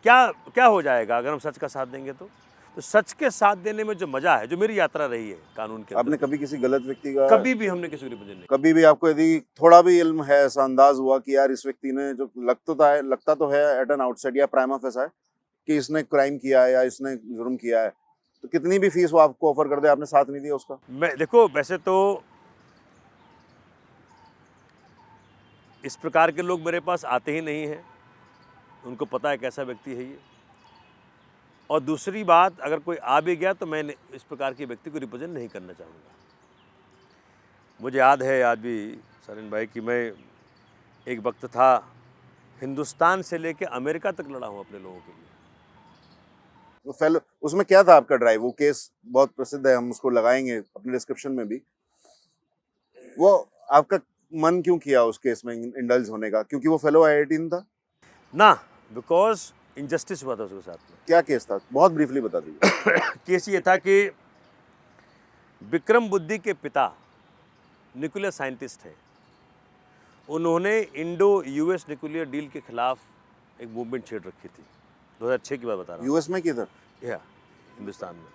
क्या हो जाएगा अगर हम सच का साथ देंगे. तो सच के साथ देने में जो मज़ा है, जो मेरी यात्रा रही है कानून के आपने अंदर, कभी किसी गलत व्यक्ति का, कभी भी हमने किसी को रिप्रेजेंट नहीं. कभी भी आपको यदि थोड़ा भी इल्म है, ऐसा अंदाज हुआ कि यार इस व्यक्ति ने जो लगता तो है एट एन आउटसाइड या प्राइमा फेसा है कि इसने क्राइम किया है या इसने जुर्म किया है, तो कितनी भी फीस वो आपको ऑफर कर दे, आपने साथ नहीं दिया उसका? मैं देखो, वैसे तो इस प्रकार के लोग मेरे पास आते ही नहीं हैं. उनको पता है कैसा व्यक्ति है ये. और दूसरी बात, अगर कोई आ भी गया तो मैं इस प्रकार के व्यक्ति को रिप्रेजेंट नहीं करना चाहूँगा. मुझे याद है आज भी सरिन भाई कि मैं, एक वक्त था, हिंदुस्तान से लेके अमेरिका तक लड़ा हूँ अपने लोगों के लिए. वो फेलो, उसमें क्या था आपका ड्राइव? वो केस बहुत प्रसिद्ध है, हम उसको लगाएंगे अपने डिस्क्रिप्शन में भी. वो आपका मन क्यों किया उस केस में इंडल्ज होने का? क्योंकि वो फेलो IIT था ना, बिकॉज इनजस्टिस हुआ था उसके साथ में. क्या केस था? बहुत ब्रीफली बता दीजिए. केस ये था कि विक्रम बुद्धि के पिता न्यूक्लियर साइंटिस्ट हैं. उन्होंने इंडो US न्यूक्लियर डील के खिलाफ एक मूवमेंट छेड़ रखी थी. 2006 की बात बता रहा हूँ. यूएस में किधर? या हिंदुस्तान में,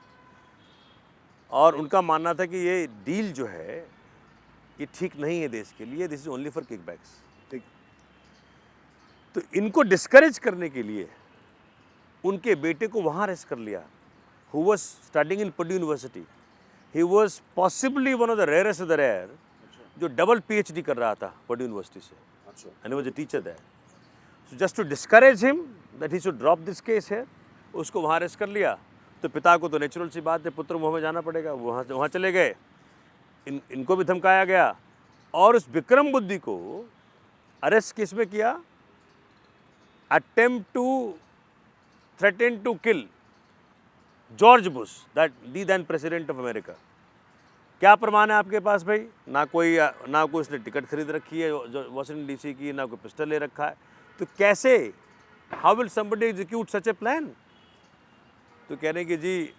और उनका मानना था कि ये डील जो है ये ठीक नहीं है देश के लिए, this is only for kickbacks. ठीक। तो इनको डिस्करेज करने के लिए उनके बेटे को वहाँ अरेस्ट कर लिया, who was studying in Purdue University. He was possibly one of the rarest of the rare जो डबल PhD कर रहा था पर्ड्यू यूनिवर्सिटी से, अच्छा। And he was a teacher there. So just to discourage him that he should drop this case है, उसको वहाँ arrest कर लिया। तो पिता को तो नेचुरल सी बात है, पुत्र मुँह में जाना पड़ेगा, वहाँ चले गए। इनको भी धमकाया गया, और उस विक्रम बुद्धि को अरेस्ट किस में किया? Attempt to threaten to kill George Bush, that the then president of America. क्या प्रमाण है आपके पास भाई? ना कोई उसने टिकट खरीद रखी है वॉशिंगटन DC की, ना कोई पिस्टल ले रखा है। तो कैसे, how will somebody execute such A plan? तो कह रहे हैं कि जी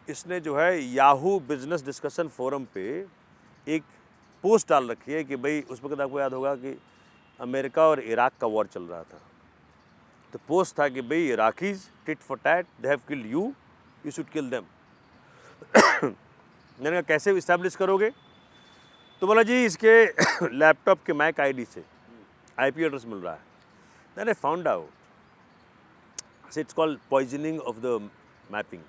इसने जो है याहू बिजनेस डिस्कशन फोरम पे एक पोस्ट डाल रखी है कि भाई उस वक्त आपको याद होगा कि अमेरिका और इराक का वॉर चल रहा था। तो पोस्ट था कि भाई Iraqis tit for tat, they have killed you, you should kill them. मैंने कहा कैसे इस्टेब्लिश करोगे? तो बोला जी इसके लैपटॉप के मैक ID से IP एड्रेस मिल रहा है। Then I found out it's called poisoning of the mapping.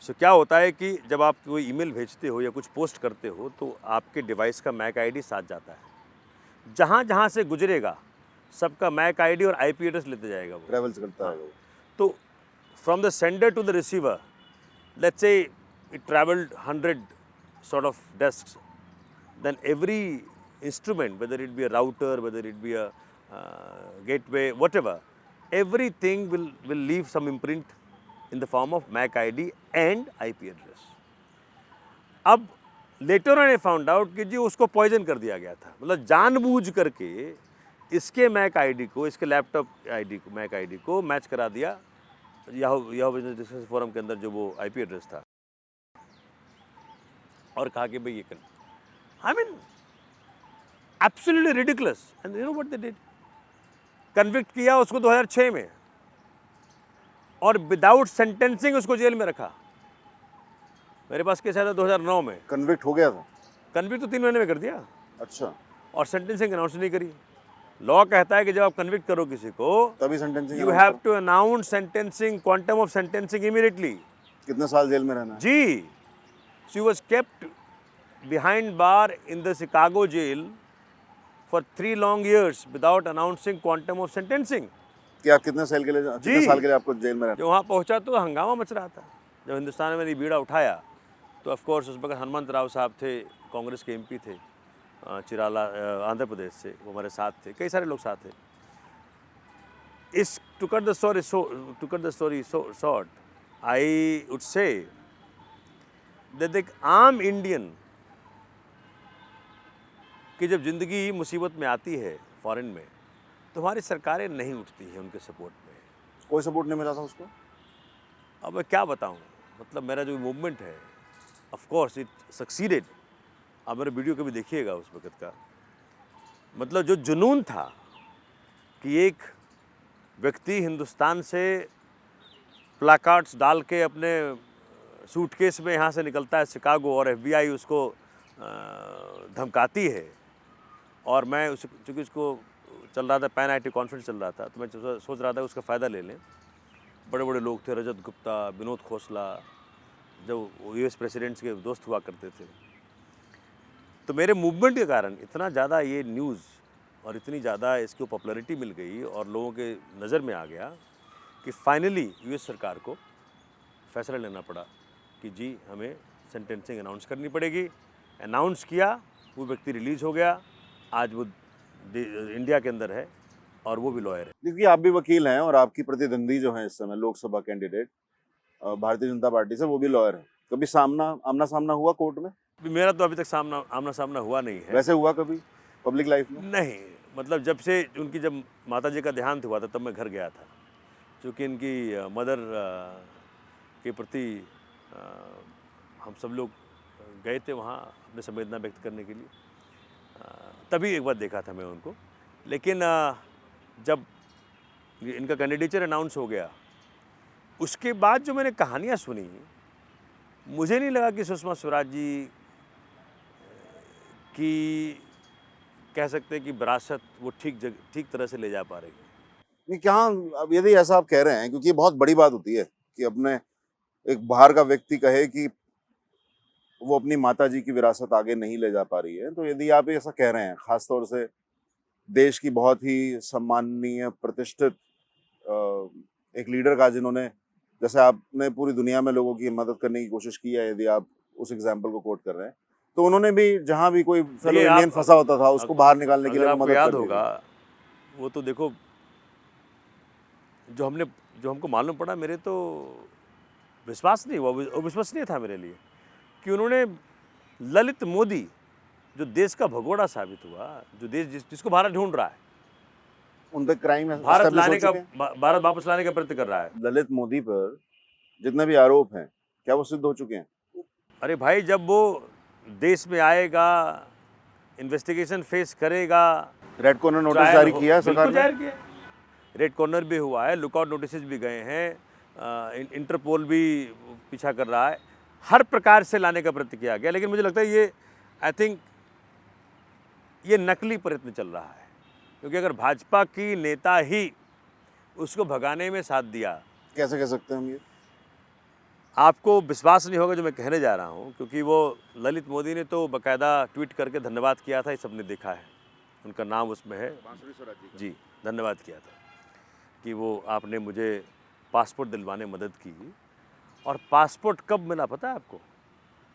So क्या होता है कि जब आप कोई ईमेल भेजते हो या कुछ पोस्ट करते हो तो आपके डिवाइस का मैक ID साथ जाता है, जहाँ जहाँ से गुजरेगा सबका मैक ID और IP एड्रेस लेते जाएगा वो, ट्रैवल्स करता है वो। तो from the sender to the receiver, let's say it travelled 100 sort of desks, then every instrument, whether it be a router, whether it be a gateway, whatever, everything will leave some imprint in the form of MAC ID and IP address. अब later on I found out कि जी उसको poison कर दिया गया था, मतलब जानबूझ करके इसके MAC ID को, इसके लैपटॉप ID को, MAC ID को मैच करा दिया याहू बिजनेस डिस्कशन फोरम के अंदर जो वो IP एड्रेस था, और कहा कि भाई ये कर, I mean absolutely ridiculous. And you know what they did, convict किया उसको 2006 में, और विदाउट सेंटेंसिंग उसको जेल में रखा। मेरे पास केस आया था 2009 में, कन्विक्ट हो गया था। कन्विक्ट तो 3 महीने में कर दिया, अच्छा। और सेंटेंसिंग अनाउंस नहीं करी। लॉ कहता है कि जब आप कन्विक्ट करो किसी को, तभी sentencing you have to announce sentencing, quantum of sentencing immediately. कितने साल जेल में रहना है? जी, she was kept behind bar in the Chicago jail for 3 long years without announcing quantum of sentencing. क्या कितने साल के लिए, कितने साल के लिए आपको जेल में रहना? जब वहाँ पहुँचा तो हंगामा मच रहा था। जब हिंदुस्तान में मैंने बीड़ा उठाया तो ऑफ कोर्स उस वक्त हनुमंत राव साहब थे, कांग्रेस के MP थे, चिराला आंध्र प्रदेश से, वो हमारे साथ थे, कई सारे लोग साथ थे। इस to cut the story short, I would say that एक आम इंडियन की जब ज़िंदगी मुसीबत में आती है फॉरेन में, तो हमारी सरकारें नहीं उठती हैं उनके सपोर्ट में। कोई सपोर्ट नहीं मिला था उसको? अब मैं क्या बताऊं, मतलब मेरा जो मूवमेंट है, ऑफ कोर्स इट सक्सीडेड। आप मेरा वीडियो कभी देखिएगा उस वक्त का, मतलब जो जुनून था कि एक व्यक्ति हिंदुस्तान से प्लाकार्ड्स डाल के अपने सूटकेस में यहाँ से निकलता है शिकागो, और FBI उसको धमकाती है, और मैं चूँकि उसको चल रहा था पैन IT कॉन्फ्रेंस चल रहा था, तो मैं सोच रहा था उसका फ़ायदा ले लें। बड़े बड़े लोग थे, रजत गुप्ता, विनोद खोसला, जो US प्रेसिडेंट्स के दोस्त हुआ करते थे। तो मेरे मूवमेंट के कारण इतना ज़्यादा ये न्यूज़ और इतनी ज़्यादा इसको पॉपुलैरिटी मिल गई और लोगों के नज़र में आ गया कि फाइनली US सरकार को फैसला लेना पड़ा कि जी हमें सेंटेंसिंग अनाउंस करनी पड़ेगी। अनाउंस किया, वो व्यक्ति रिलीज़ हो गया, आज वो इंडिया के अंदर है और वो भी लॉयर है। देखिए आप भी वकील हैं और आपकी प्रतिद्वंदी जो है इस समय लोकसभा कैंडिडेट भारतीय जनता पार्टी से, वो भी लॉयर है। कभी आमना सामना हुआ कोर्ट में? मेरा तो अभी तक आमना सामना हुआ नहीं है। वैसे हुआ कभी पब्लिक लाइफ में? नहीं, मतलब जब से उनकी जब माताजी का देहांत हुआ था तब मैं घर गया था, क्योंकि इनकी मदर के प्रति हम सब लोग गए थे वहाँ अपने संवेदना व्यक्त करने के लिए। तभी एक बार देखा था मैं उनको, लेकिन जब इनका कैंडिडेचर अनाउंस हो गया उसके बाद जो मैंने कहानियाँ सुनी, मुझे नहीं लगा कि सुषमा स्वराज जी की कह सकते हैं कि विरासत वो ठीक तरह से ले जा पा रही है। नहीं क्या, अब यदि ऐसा आप कह रहे हैं, क्योंकि ये बहुत बड़ी बात होती है कि अपने एक बाहर का व्यक्ति कहे कि वो अपनी माता जी की विरासत आगे नहीं ले जा पा रही है, तो यदि आप ऐसा कह रहे हैं, खासतौर से देश की बहुत ही सम्माननीय प्रतिष्ठित एक लीडर का, जिन्होंने, जैसे आपने पूरी दुनिया में लोगों की मदद करने की कोशिश की है, यदि आप उस एग्जाम्पल को कोट कर रहे हैं, तो उन्होंने भी जहां भी कोई फेलो देखिए, इंडियन फंसा होता था उसको बाहर निकालने के लिए अगर वो आपको मदद याद करती थी। होगा, वो तो देखो, जो हमको मालूम पड़ा, मेरे तो विश्वास नहीं हुआ, अविश्वसनीय था मेरे लिए कि उन्होंने ललित मोदी, जो देश का भगोड़ा साबित हुआ, जो देश जिसको भारत ढूंढ रहा है, उन पे क्राइम भारत वापस लाने का प्रयत्न कर रहा है। ललित मोदी पर जितने भी आरोप हैं, क्या वो सिद्ध हो चुके हैं? अरे भाई, जब वो देश में आएगा, इन्वेस्टिगेशन फेस करेगा, रेड कॉर्नर नोटिस ट्रायल जारी हो- किया है सरकार बिल्कुल ने? जारी किया। रेड कॉर्नर भी हुआ है, लुकआउट नोटिस भी गए हैं, इंटरपोल भी पीछा कर रहा है, हर प्रकार से लाने का प्रयत्न किया गया। लेकिन मुझे लगता है ये, आई थिंक, ये नकली प्रयत्न चल रहा है, क्योंकि अगर भाजपा की नेता ही उसको भगाने में साथ दिया, कैसे कह सकते हैं हम ये? आपको विश्वास नहीं होगा जो मैं कहने जा रहा हूँ, क्योंकि वो ललित मोदी ने तो बाकायदा ट्वीट करके धन्यवाद किया था, ये सबने देखा है, उनका नाम उसमें है, जी, धन्यवाद किया था कि वो आपने मुझे पासपोर्ट दिलवाने में मदद की। और पासपोर्ट कब मिला पता है आपको?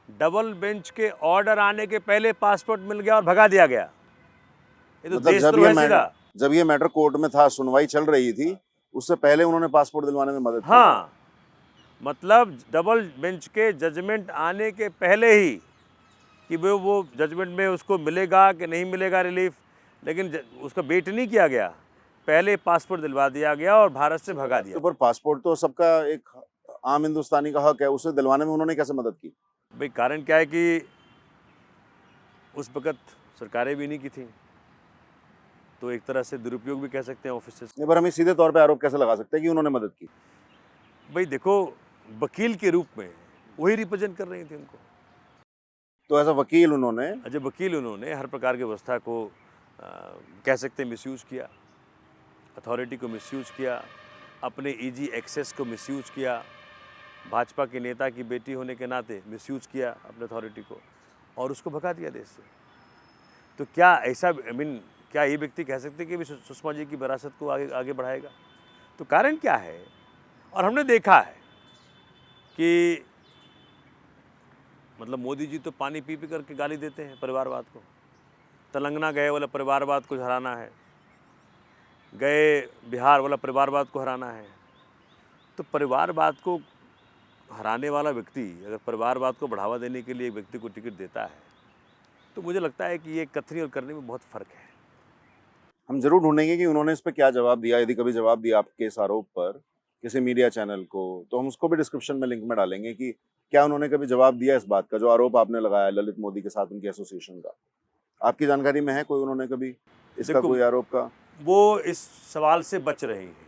डबल बेंच के ऑर्डर आने के पहले पासपोर्ट मिल गया और भगा दिया गया। ये तो मतलब देशद्रोह है सीधा। जब ये मैटर कोर्ट में था, सुनवाई चल रही थी, उससे पहले उन्होंने पासपोर्ट दिलवाने में मदद की। हाँ, मतलब डबल बेंच के जजमेंट आने के पहले ही कि वो जजमेंट में उसको मिलेगा कि नहीं मिलेगा रिलीफ, लेकिन उसका वेट नहीं किया गया, पहले पासपोर्ट दिलवा दिया गया और भारत से भगा दिया। तो पर पासपोर्ट तो सबका एक आम हिंदुस्तानी का हक है, उसे दिलवाने में उन्होंने कैसे मदद की? भाई, कारण क्या है कि उस वक़्त सरकारें भी नहीं की थी, तो एक तरह से दुरुपयोग भी कह सकते हैं ऑफिसर्स। नहीं, पर हमें सीधे तौर पे आरोप कैसे लगा सकते हैं कि उन्होंने मदद की? भाई देखो, वकील के रूप में वही रिप्रेजेंट कर रही थी उनको। तो एज अ वकील उन्होंने, जब वकील उन्होंने हर प्रकार की व्यवस्था को कह सकते हैं मिसयूज़ किया, अथॉरिटी को मिसयूज़ किया, अपने ईजी एक्सेस को मिसयूज़ किया, भाजपा के नेता की बेटी होने के नाते मिसयूज़ किया अपने अथॉरिटी को, और उसको भगा दिया देश से। तो क्या ऐसा, आई मीन, क्या ये व्यक्ति कह सकते कि भी सुषमा जी की विरासत को आगे बढ़ाएगा? तो कारण क्या है? और हमने देखा है कि मतलब मोदी जी तो पानी पी करके गाली देते हैं परिवारवाद को। तेलंगाना गए, वाला परिवारवाद को हराना है, गए बिहार, वाला परिवारवाद को हराना है। तो परिवारवाद को हराने वाला व्यक्ति अगर परिवारवाद को बढ़ावा देने के लिए एक व्यक्ति को टिकट देता है, तो मुझे लगता है कि ये कथनी और करने में बहुत फ़र्क है। हम जरूर ढूंढेंगे कि उन्होंने इस पर क्या जवाब दिया, यदि कभी जवाब दिया आपके इस आरोप पर किसी मीडिया चैनल को, तो हम उसको भी डिस्क्रिप्शन में लिंक में डालेंगे कि क्या उन्होंने कभी जवाब दिया इस बात का, जो आरोप आपने लगाया ललित मोदी के साथ उनकी एसोसिएशन का। आपकी जानकारी में है कोई उन्होंने कभी इसका कोई आरोप का? वो इस सवाल से बच रही हैं,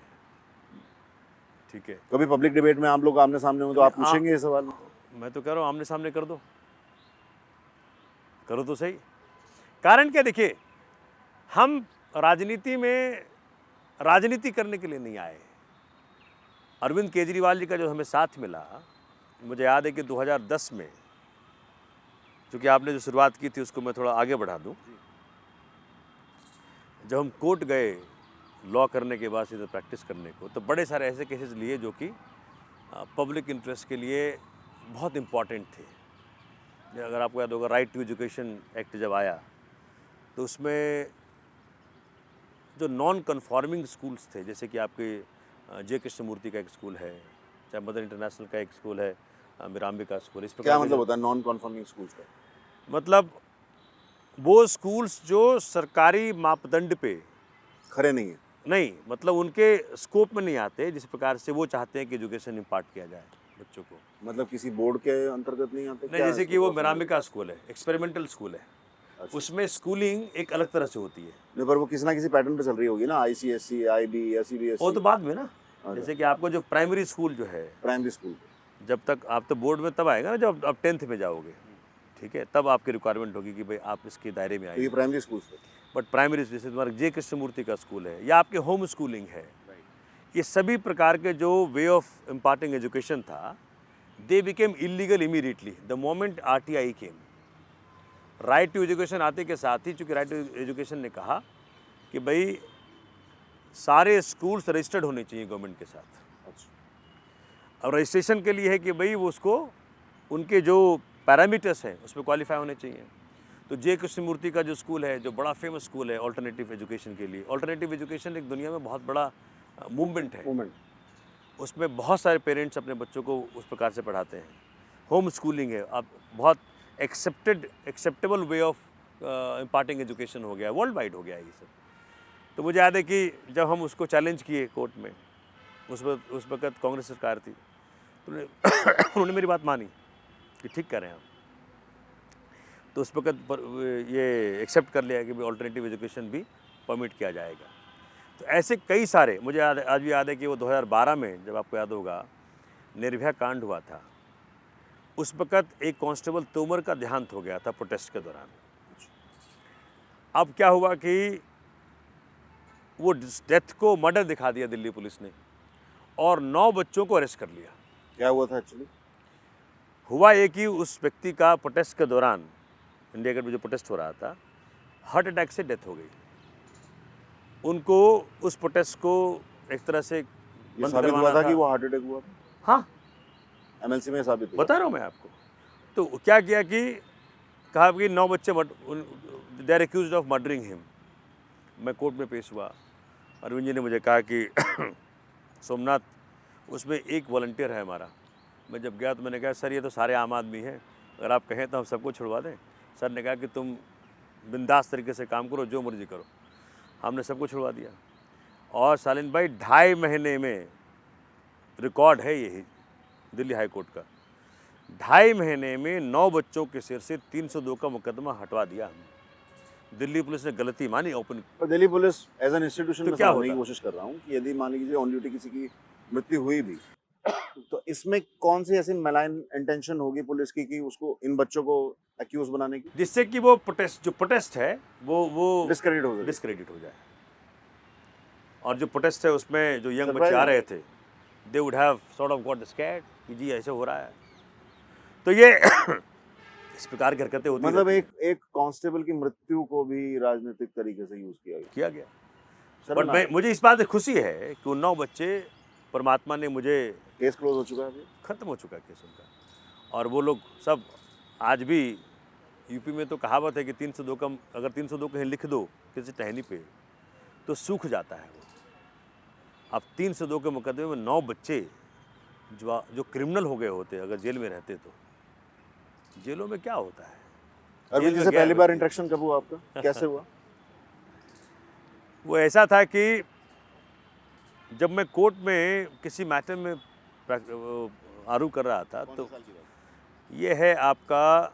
ठीक है। कभी पब्लिक डिबेट में आप लोग आमने सामने हो तो आप पूछेंगे ये सवाल? मैं तो कह रहा हूँ आमने सामने कर दो, करो तो सही। कारण क्या, देखिए, हम राजनीति में राजनीति करने के लिए नहीं आए। अरविंद केजरीवाल जी का जो हमें साथ मिला, मुझे याद है कि 2010 में, क्योंकि आपने जो शुरुआत की थी उसको मैं थोड़ा आगे बढ़ा दूं, जब हम कोर्ट गए लॉ करने के बाद सीधे प्रैक्टिस करने को, तो बड़े सारे ऐसे केसेस लिए जो कि पब्लिक इंटरेस्ट के लिए बहुत इम्पॉर्टेंट थे। अगर आपको याद होगा, राइट टू एजुकेशन एक्ट जब आया, तो उसमें जो नॉन कन्फॉर्मिंग स्कूल्स थे, जैसे कि आपके जे कृष्णमूर्ति का एक स्कूल है, चाहे मदर इंटरनेशनल का एक स्कूल है, मिराम्बिका स्कूल, इस क्या मतलब होता है नॉन कन्फर्मिंग स्कूल्स का? मतलब वो स्कूल्स जो सरकारी मापदंड पे खरे नहीं है। नहीं, मतलब उनके स्कोप में नहीं आते, जिस प्रकार से वो चाहते हैं कि एजुकेशन इम्पार्ट किया जाए बच्चों को। मतलब किसी बोर्ड के अंतर्गत नहीं आते? नहीं, जैसे कि वो मिराम्बिका स्कूल है, एक्सपेरिमेंटल स्कूल है, उसमें स्कूलिंग एक अलग तरह से होती है। नहीं, पर वो किसी ना किसी पैटर्न पे चल रही होगी ना, ICSE, IB या CBSE। वो तो बाद में ना, जैसे कि आपको जो प्राइमरी स्कूल जो है, प्राइमरी स्कूल जब तक आप तो बोर्ड में तब आएगा ना जब आप 10th में जाओगे, ठीक है, तब आपकी रिक्वायरमेंट होगी कि भाई आप इसके दायरे में तो ये आइए। प्राइमरी स्कूल से बट प्राइमरी जैसे तुम्हारा जे कृष्णमूर्ति का स्कूल है या आपके होम स्कूलिंग है, ये सभी प्रकार के जो वे ऑफ इम्पार्टिंग एजुकेशन था, they became illegal immediately the moment RTI came. Right to education आते के साथ ही, चूँकि राइट टू एजुकेशन ने कहा कि भाई सारे स्कूल्स रजिस्टर्ड होने चाहिए गवर्नमेंट के साथ। अच्छा और रजिस्ट्रेशन के लिए है कि भाई वो उसको उनके जो पैरामीटर्स हैं उस पर क्वालिफाई होने चाहिए। तो जे कृष्णमूर्ति का जो स्कूल है, जो बड़ा फेमस स्कूल है ऑल्टरनेटिव एजुकेशन के लिए, ऑल्टरनेटिव एजुकेशन एक दुनिया में बहुत बड़ा मूवमेंट है। मूवमेंट उसमें बहुत सारे पेरेंट्स अपने बच्चों को उस प्रकार से पढ़ाते हैं। होम स्कूलिंग है, अब बहुत acceptable way of imparting education हो गया, वर्ल्ड वाइड हो गया है ये सब। तो मुझे याद है कि जब हम उसको चैलेंज किए कोर्ट में, उस वक्त कांग्रेस सरकार थी, तो उन्होंने मेरी बात मानी कि ठीक कर रहे हैं आप। तो उस वक्त ये एक्सेप्ट कर लिया कि भाई ऑल्टरनेटिव एजुकेशन भी परमिट किया जाएगा। तो ऐसे कई सारे, मुझे आज भी याद है कि वो 2012 में, जब आपको याद होगा, निर्भया कांड हुआ था, उस वक्त एक कांस्टेबल तोमर का देहांत हो गया था प्रोटेस्ट के दौरान। अब क्या हुआ कि वो डेथ को मर्डर दिखा दिया दिल्ली पुलिस ने और 9 बच्चों को अरेस्ट कर लिया। क्या हुआ था एक्चुअली? हुआ ये कि उस व्यक्ति का प्रोटेस्ट के दौरान, इंडिया गेट में जो प्रोटेस्ट हो रहा था, हार्ट अटैक से डेथ हो गई। उनको उस प्रोटेस्ट को एक तरह से ये साबित हुआ था कि वो हार्ट अटैक हुआ था? हाँ, MLC में साबित हुआ। बता रहा हूँ मैं आपको। तो क्या किया कि कहा कि 9 बच्चे they are accused of murdering him. मैं कोर्ट में पेश हुआ, अरविंद जी ने मुझे कहा कि सोमनाथ, उसमें एक वॉलंटियर है हमारा। मैं जब गया तो मैंने कहा सर ये तो सारे आम आदमी हैं, अगर आप कहें तो हम सबको छुड़वा दें। सर ने कहा कि तुम बिंदास तरीके से काम करो, जो मर्जी करो। हमने सबको छुड़वा दिया। और सालिन भाई 2.5 महीने में, रिकॉर्ड है यही दिल्ली हाई कोर्ट का, 2.5 महीने में 9 बच्चों के सिर से 302 का मुकदमा हटवा दिया हमने। दिल्ली पुलिस ने गलती मानी ओपन। पर Delhi police as an institution तो में क्या समझने की होता? कोशिश कर रहा हूँ कि यदि मान लीजिए ऑन ड्यूटी किसी की मृत्यु हुई भी, तो इसमें कौन सी ऐसी मैलाइन इंटेंशन होगी पुलिस की कि उसको, इन बच्चों को एक्यूज बनाने की, जिससे कि वो प्रोटेस्ट है वो डिस्क्रेडिट हो जाए? डिस्क्रेडिट हो जाए। और जो प्रोटेस्ट है उसमें जो यंग Surprise बच्चे आ है। रहे थे, they would have sort of got scared कि जी ऐसे हो रहा है। तो ये इस प्रकार की हरकतें होती मतलब रहती हैं। एक कांस्टेबल की मृत्यु को भी राजनीतिक तरीके से यूज किया गया। किया गया। बट शर्मनाक। मुझे इस बात से खुशी है कि वो 9 बच्चे, परमात्मा ने मुझे, केस क्लोज हो चुका है अभी? खत्म हो चुका है केस उनका। और वो लोग सब आज भी, यूपी में तो कहावत है कि 302 का, अगर 302 कहीं लिख दो किसी टहनी पे तो सूख जाता है वो। अब 302 के मुकदमे में 9 बच्चे जो क्रिमिनल हो गए होते, अगर जेल में रहते तो, जेलों में क्या होता है? अरविंद जेल जी में से गया पहली बार व्यक्ति। इंटरेक्शन कब हुआ आपका? कैसे हुआ? वो ऐसा था कि जब मैं कोर्ट में किसी मैटर में आरोप कर रहा था, तो ये है आपका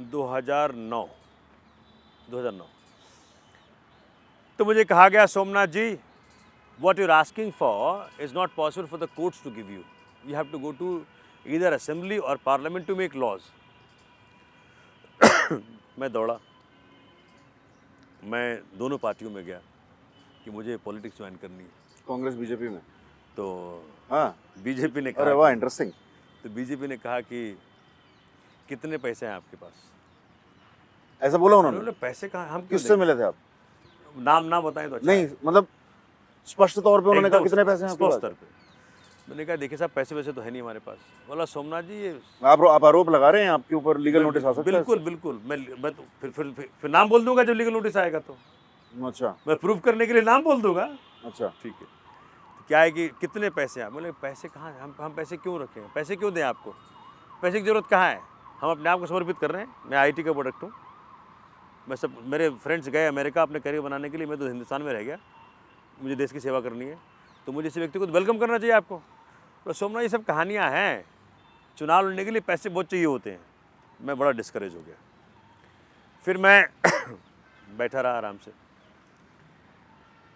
2009। तो मुझे कहा गया, सोमनाथ जी, what you're asking for is not possible for the courts to give you. You have to go to either assembly or parliament to make laws. मैं दौड़ा, मैं दोनों पार्टियों में गया कि मुझे पॉलिटिक्स ज्वाइन करनी है। कांग्रेस बीजेपी में? तो हाँ। बीजेपी ने अरे कहा, वाह, इंटरेस्टिंग। तो बीजेपी ने कहा कि कितने पैसे हैं आपके पास? ऐसा बोला उन्होंने? उन्होंने पैसे कहा, हम क्यों किससे मिले थे आप? दें? नाम ना बताएं तो अच्छा नहीं, मतलब स्पष्ट तौर पे उन्होंने कहा कितने पैसे हैं आपके स्पष्ट पास? स्तर पे। मैंने कहा देखिए साहब, पैसे वैसे तो है नहीं हमारे पास। बोला सोमनाथ जी ये आप आरोप लगा रहे हैं, आपके ऊपर लीगल नोटिस आ सकता है? बिल्कुल बिल्कुल। मैं तो फिर नाम बोल दूंगा जब लीगल नोटिस आएगा तो। अच्छा मैं प्रूव करने के लिए नाम बोल दूंगा। अच्छा। ठीक है। तो क्या है कि कितने पैसे हैं? बोले पैसे कहाँ हैं, हम पैसे क्यों रखें, पैसे क्यों दें आपको, पैसे की ज़रूरत कहाँ है? हम अपने आप को समर्पित कर रहे हैं। मैं IIT का प्रोडक्ट हूँ। मैं सब, मेरे फ्रेंड्स गए अमेरिका अपने करियर बनाने के लिए, मैं तो हिंदुस्तान में रह गया। मुझे देश की सेवा करनी है, तो मुझे इस व्यक्ति को वेलकम करना चाहिए आपको। तो सोमनाथ ये सब कहानियाँ हैं, चुनाव लड़ने के लिए पैसे बहुत चाहिए होते हैं। मैं बड़ा डिस्करेज हो गया। फिर मैं बैठा रहा आराम से।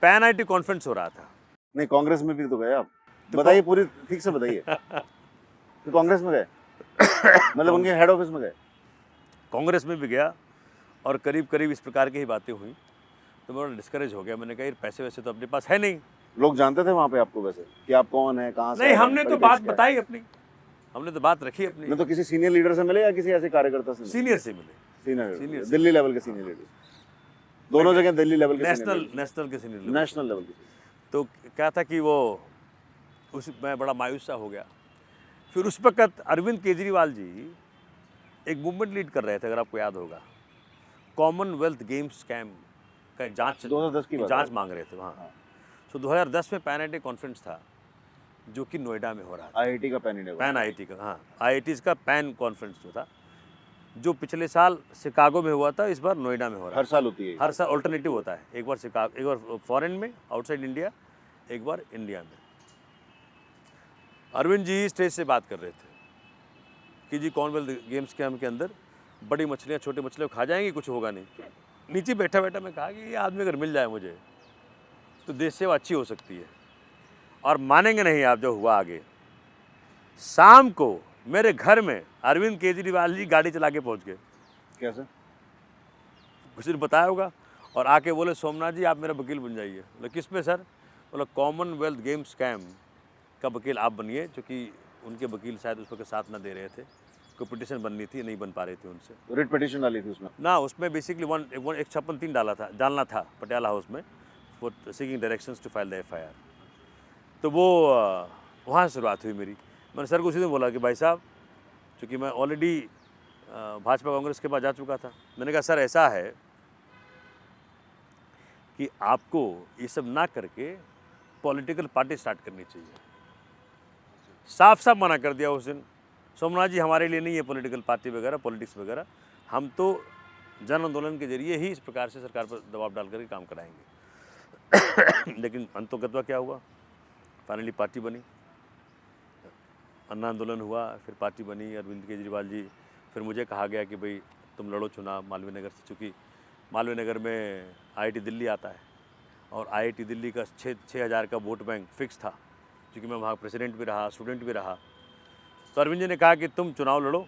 पैन IIT कॉन्फ्रेंस हो रहा था। नहीं, कांग्रेस में भी तो गए आप, बताइए पूरी ठीक से बताइए। तो कांग्रेस में गए, मतलब उनके हेड ऑफिस में गए? कांग्रेस में भी गया और करीब करीब इस प्रकार की ही बातें हुई, तो मैं बड़ा डिस्करेज हो गया। मैंने कहा यार पैसे वैसे तो अपने पास है नहीं। लोग जानते थे वहाँ पे आपको वैसे कि आप कौन है, कहाँ से नहीं, आए हैं, हमने तो परिपेक्ष बात क्या है? बताई अपनी, हमने तो बात रखी अपनी। नहीं तो किसी सीनियर लीडर से मिले या किसी ऐसे कार्यकर्ता से मिले? सीनियर से मिले, सीनियर सीनियर से। दिल्ली लेवल के सीनियर लीडर, दोनों जगह दिल्ली लेवल के नेशनल के सीनियर लेवल। नेशनल लेवल के। तो क्या था कि वो मैं बड़ा मायूस सा हो गया। फिर उस वक्त अरविंद केजरीवाल जी एक मूवमेंट लीड कर रहे थे, अगर आपको याद होगा, कॉमनवेल्थ गेम्स स्कैम का 2010 की बात जांच है। मांग रहे थे वहाँ। तो 2010 में पैन इंडिया कॉन्फ्रेंस था जो कि नोएडा में हो रहा था। आईआईटी का पैन इंडिया, पैन आईआईटी का, हाँ, आईआईटीज़ का पैन कॉन्फ्रेंस जो था, जो पिछले साल शिकागो में हुआ था, इस बार नोएडा में हो रहा हर साल होती है। है। हर साल ऑल्टरनेटिव होता है, एक बार शिकागो, एक बार फॉरेन में आउटसाइड इंडिया, एक बार इंडिया में। अरविंद जी स्टेज से बात कर रहे थे कि जी कॉमनवेल्थ गेम्स के अंदर बड़ी मछलियाँ छोटे मछलियाँ खा जाएंगी, कुछ होगा नहीं। नीचे बैठा बैठा मैं कहा कि ये आदमी अगर मिल जाए मुझे तो देश सेवा अच्छी हो सकती है। और मानेंगे नहीं आप जो हुआ आगे, शाम को मेरे घर में अरविंद केजरीवाल जी गाड़ी चला के पहुँच गए। कैसे? किसी ने बताया होगा, और आके बोले सोमनाथ जी आप मेरा वकील बन जाइए। बोले किस पे सर? बोला कॉमनवेल्थ गेम स्कैम का वकील आप बनिए, क्योंकि उनके वकील शायद उस वक्त साथ ना दे रहे थे, कोई पिटिशन बननी थी, नहीं बन पा रही थी उनसे। रिट पिटिशन डाली थी उसमें ना, उसमें बेसिकली 156(3) डालना था पटियाला हाउस में, for seeking directions to file the FIR. तो वो वहाँ से शुरुआत हुई मेरी। मैंने सर को उसी दिन बोला कि भाई साहब, चूँकि मैं ऑलरेडी भाजपा कांग्रेस के पास जा चुका था, मैंने कहा सर ऐसा है कि आपको ये सब ना करके पॉलिटिकल पार्टी स्टार्ट करनी चाहिए। साफ साफ मना कर दिया उस दिन, सोमनाथ जी हमारे लिए नहीं है पॉलिटिकल पार्टी वगैरह, पॉलिटिक्स वगैरह, हम तो जन आंदोलन के जरिए ही इस प्रकार से सरकार पर दबाव डाल करके काम कराएंगे। लेकिन अंतोगत्वा क्या हुआ, फाइनली पार्टी बनी, अन्ना आंदोलन हुआ, फिर पार्टी बनी, अरविंद केजरीवाल जी, फिर मुझे कहा गया कि भाई तुम लड़ो चुनाव मालवीय नगर से, चूँकि मालवीय नगर में आईआईटी दिल्ली आता है और आईआईटी दिल्ली का 6,000 का वोट बैंक फिक्स था, क्योंकि मैं वहाँ प्रेसिडेंट भी रहा, स्टूडेंट भी रहा। तो अरविंद जी ने कहा कि तुम चुनाव लड़ो।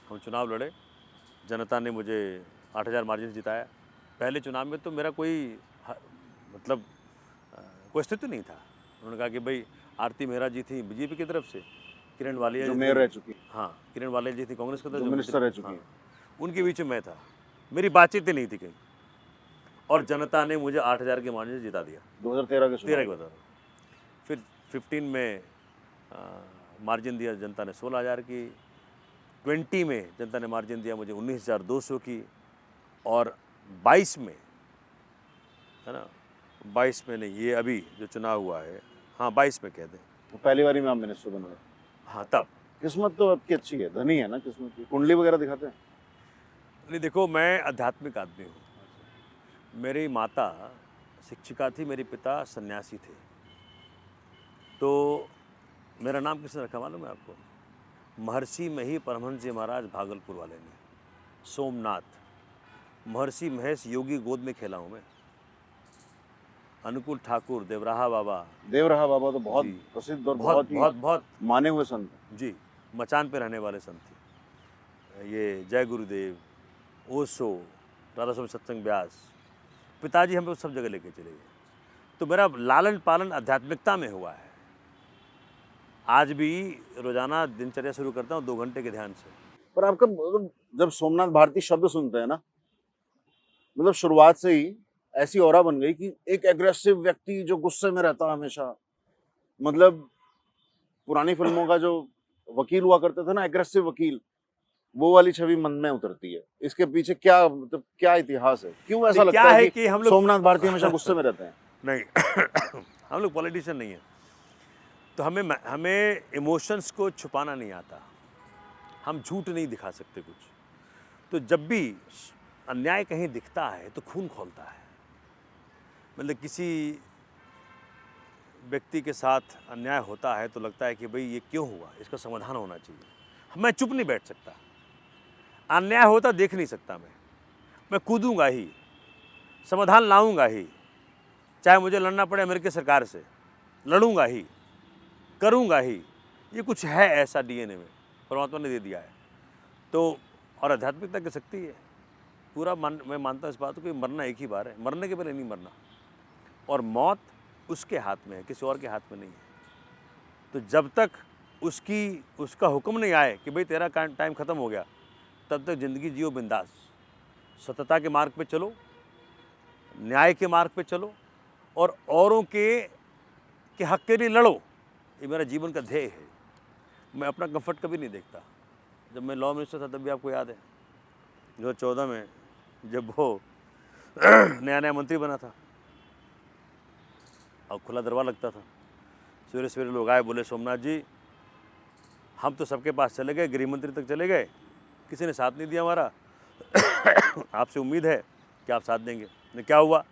हम चुनाव लड़े, जनता ने मुझे 8,000 मार्जिन से जिताया। पहले चुनाव में तो मेरा कोई मतलब कोई अस्तित्व नहीं था। उन्होंने कहा कि भाई आरती मेहरा जी थी बीजेपी की तरफ से, किरण वालिया जो जी मेयर रह चुकी, हाँ, किरण वालिया जी थी कांग्रेस की तरफ, जो मिनिस्टर रह चुकी हाँ, है, उनके बीच में मैं था, मेरी बातचीत ही नहीं थी कहीं, और जनता ने मुझे 8,000 के मार्जिन से जिता दिया। 2013 के 13 के बता रहा हूँ। फिर 15 में मार्जिन दिया जनता ने 16,000 की, 20 में जनता ने मार्जिन दिया मुझे 19,200 की, और 22 में, है ना, 22 में नहीं, ये अभी जो चुनाव हुआ है, हाँ 22 में कह दें, तो पहली बारी में आप मिनिस्टर बन गए। हाँ तब। किस्मत तो आपकी अच्छी है, धनी है ना किस्मत की, कुंडली वगैरह दिखाते हैं? नहीं देखो, मैं आध्यात्मिक आदमी हूँ। मेरी माता शिक्षिका थी, मेरे पिता सन्यासी थे। तो मेरा नाम किसने रखा मालूम है आपको? महर्षि मही परमहंस जी महाराज भागलपुर वाले ने, सोमनाथ। महर्षि महेश योगी गोद में खेला हूँ मैं। अनुकूल ठाकुर, देवराहा बाबा तो बहुत जी, प्रसिद्ध और बहुत बहुत बहुत माने हुए संत हैं। जी, मचान पे रहने वाले संत थे ये। जय गुरुदेव, ओशो, राधा स्वामी सत्संग व्यास, पिताजी हमें सब जगह लेके चले गए। तो मेरा लालन पालन आध्यात्मिकता में हुआ है। आज भी रोजाना दिनचर्या शुरू करता हूँ 2 घंटे के ध्यान से। पर आपका मतलब जब सोमनाथ भारती शब्द सुनते हैं ना, मतलब शुरुआत से ही ऐसी ऑरा बन गई कि एक एग्रेसिव व्यक्ति जो गुस्से में रहता हमेशा, मतलब पुरानी फिल्मों का जो वकील हुआ करते थे ना, एग्रेसिव वकील, वो वाली छवि मन में उतरती है। इसके पीछे क्या मतलब क्या इतिहास है, क्यों ऐसा लगता है कि हम लोग सोमनाथ भारती हमेशा गुस्से में रहते हैं? नहीं हम लोग पॉलिटिशियन नहीं है, तो हमें इमोशंस को छुपाना नहीं आता, हम झूठ नहीं दिखा सकते कुछ। तो जब भी अन्याय कहीं दिखता है तो खून खौलता है। मतलब किसी व्यक्ति के साथ अन्याय होता है तो लगता है कि भाई ये क्यों हुआ, इसका समाधान होना चाहिए। मैं चुप नहीं बैठ सकता, अन्याय होता देख नहीं सकता, मैं कूदूंगा ही, समाधान लाऊंगा ही, चाहे मुझे लड़ना पड़े अमेरिकी सरकार से, लड़ूंगा ही, करूंगा ही, ये कुछ है ऐसा डीएनए में, परमात्मा ने दे दिया है। तो और आध्यात्मिकता की शक्ति है पूरा मैं मानता हूँ इस बात को कि मरना एक ही बार है, मरने के पहले नहीं मरना, और मौत उसके हाथ में है, किसी और के हाथ में नहीं है। तो जब तक उसका हुक्म नहीं आए कि भाई तेरा टाइम ख़त्म हो गया, तब तक ज़िंदगी जियो बिंदास, सत्यता के मार्ग पे चलो, न्याय के मार्ग पे चलो, और औरों के हक के लिए लड़ो। ये मेरा जीवन का ध्येय है। मैं अपना कंफर्ट कभी नहीं देखता। जब मैं लॉ मिनिस्टर था तब भी आपको याद है 2014 में जब वो नया मंत्री बना था और खुला दरबार लगता था, सवेरे सवेरे लोग आए, बोले सोमनाथ जी हम तो सबके पास चले गए, गृह मंत्री तक चले गए, किसी ने साथ नहीं दिया हमारा आपसे उम्मीद है कि आप साथ देंगे। ने क्या हुआ?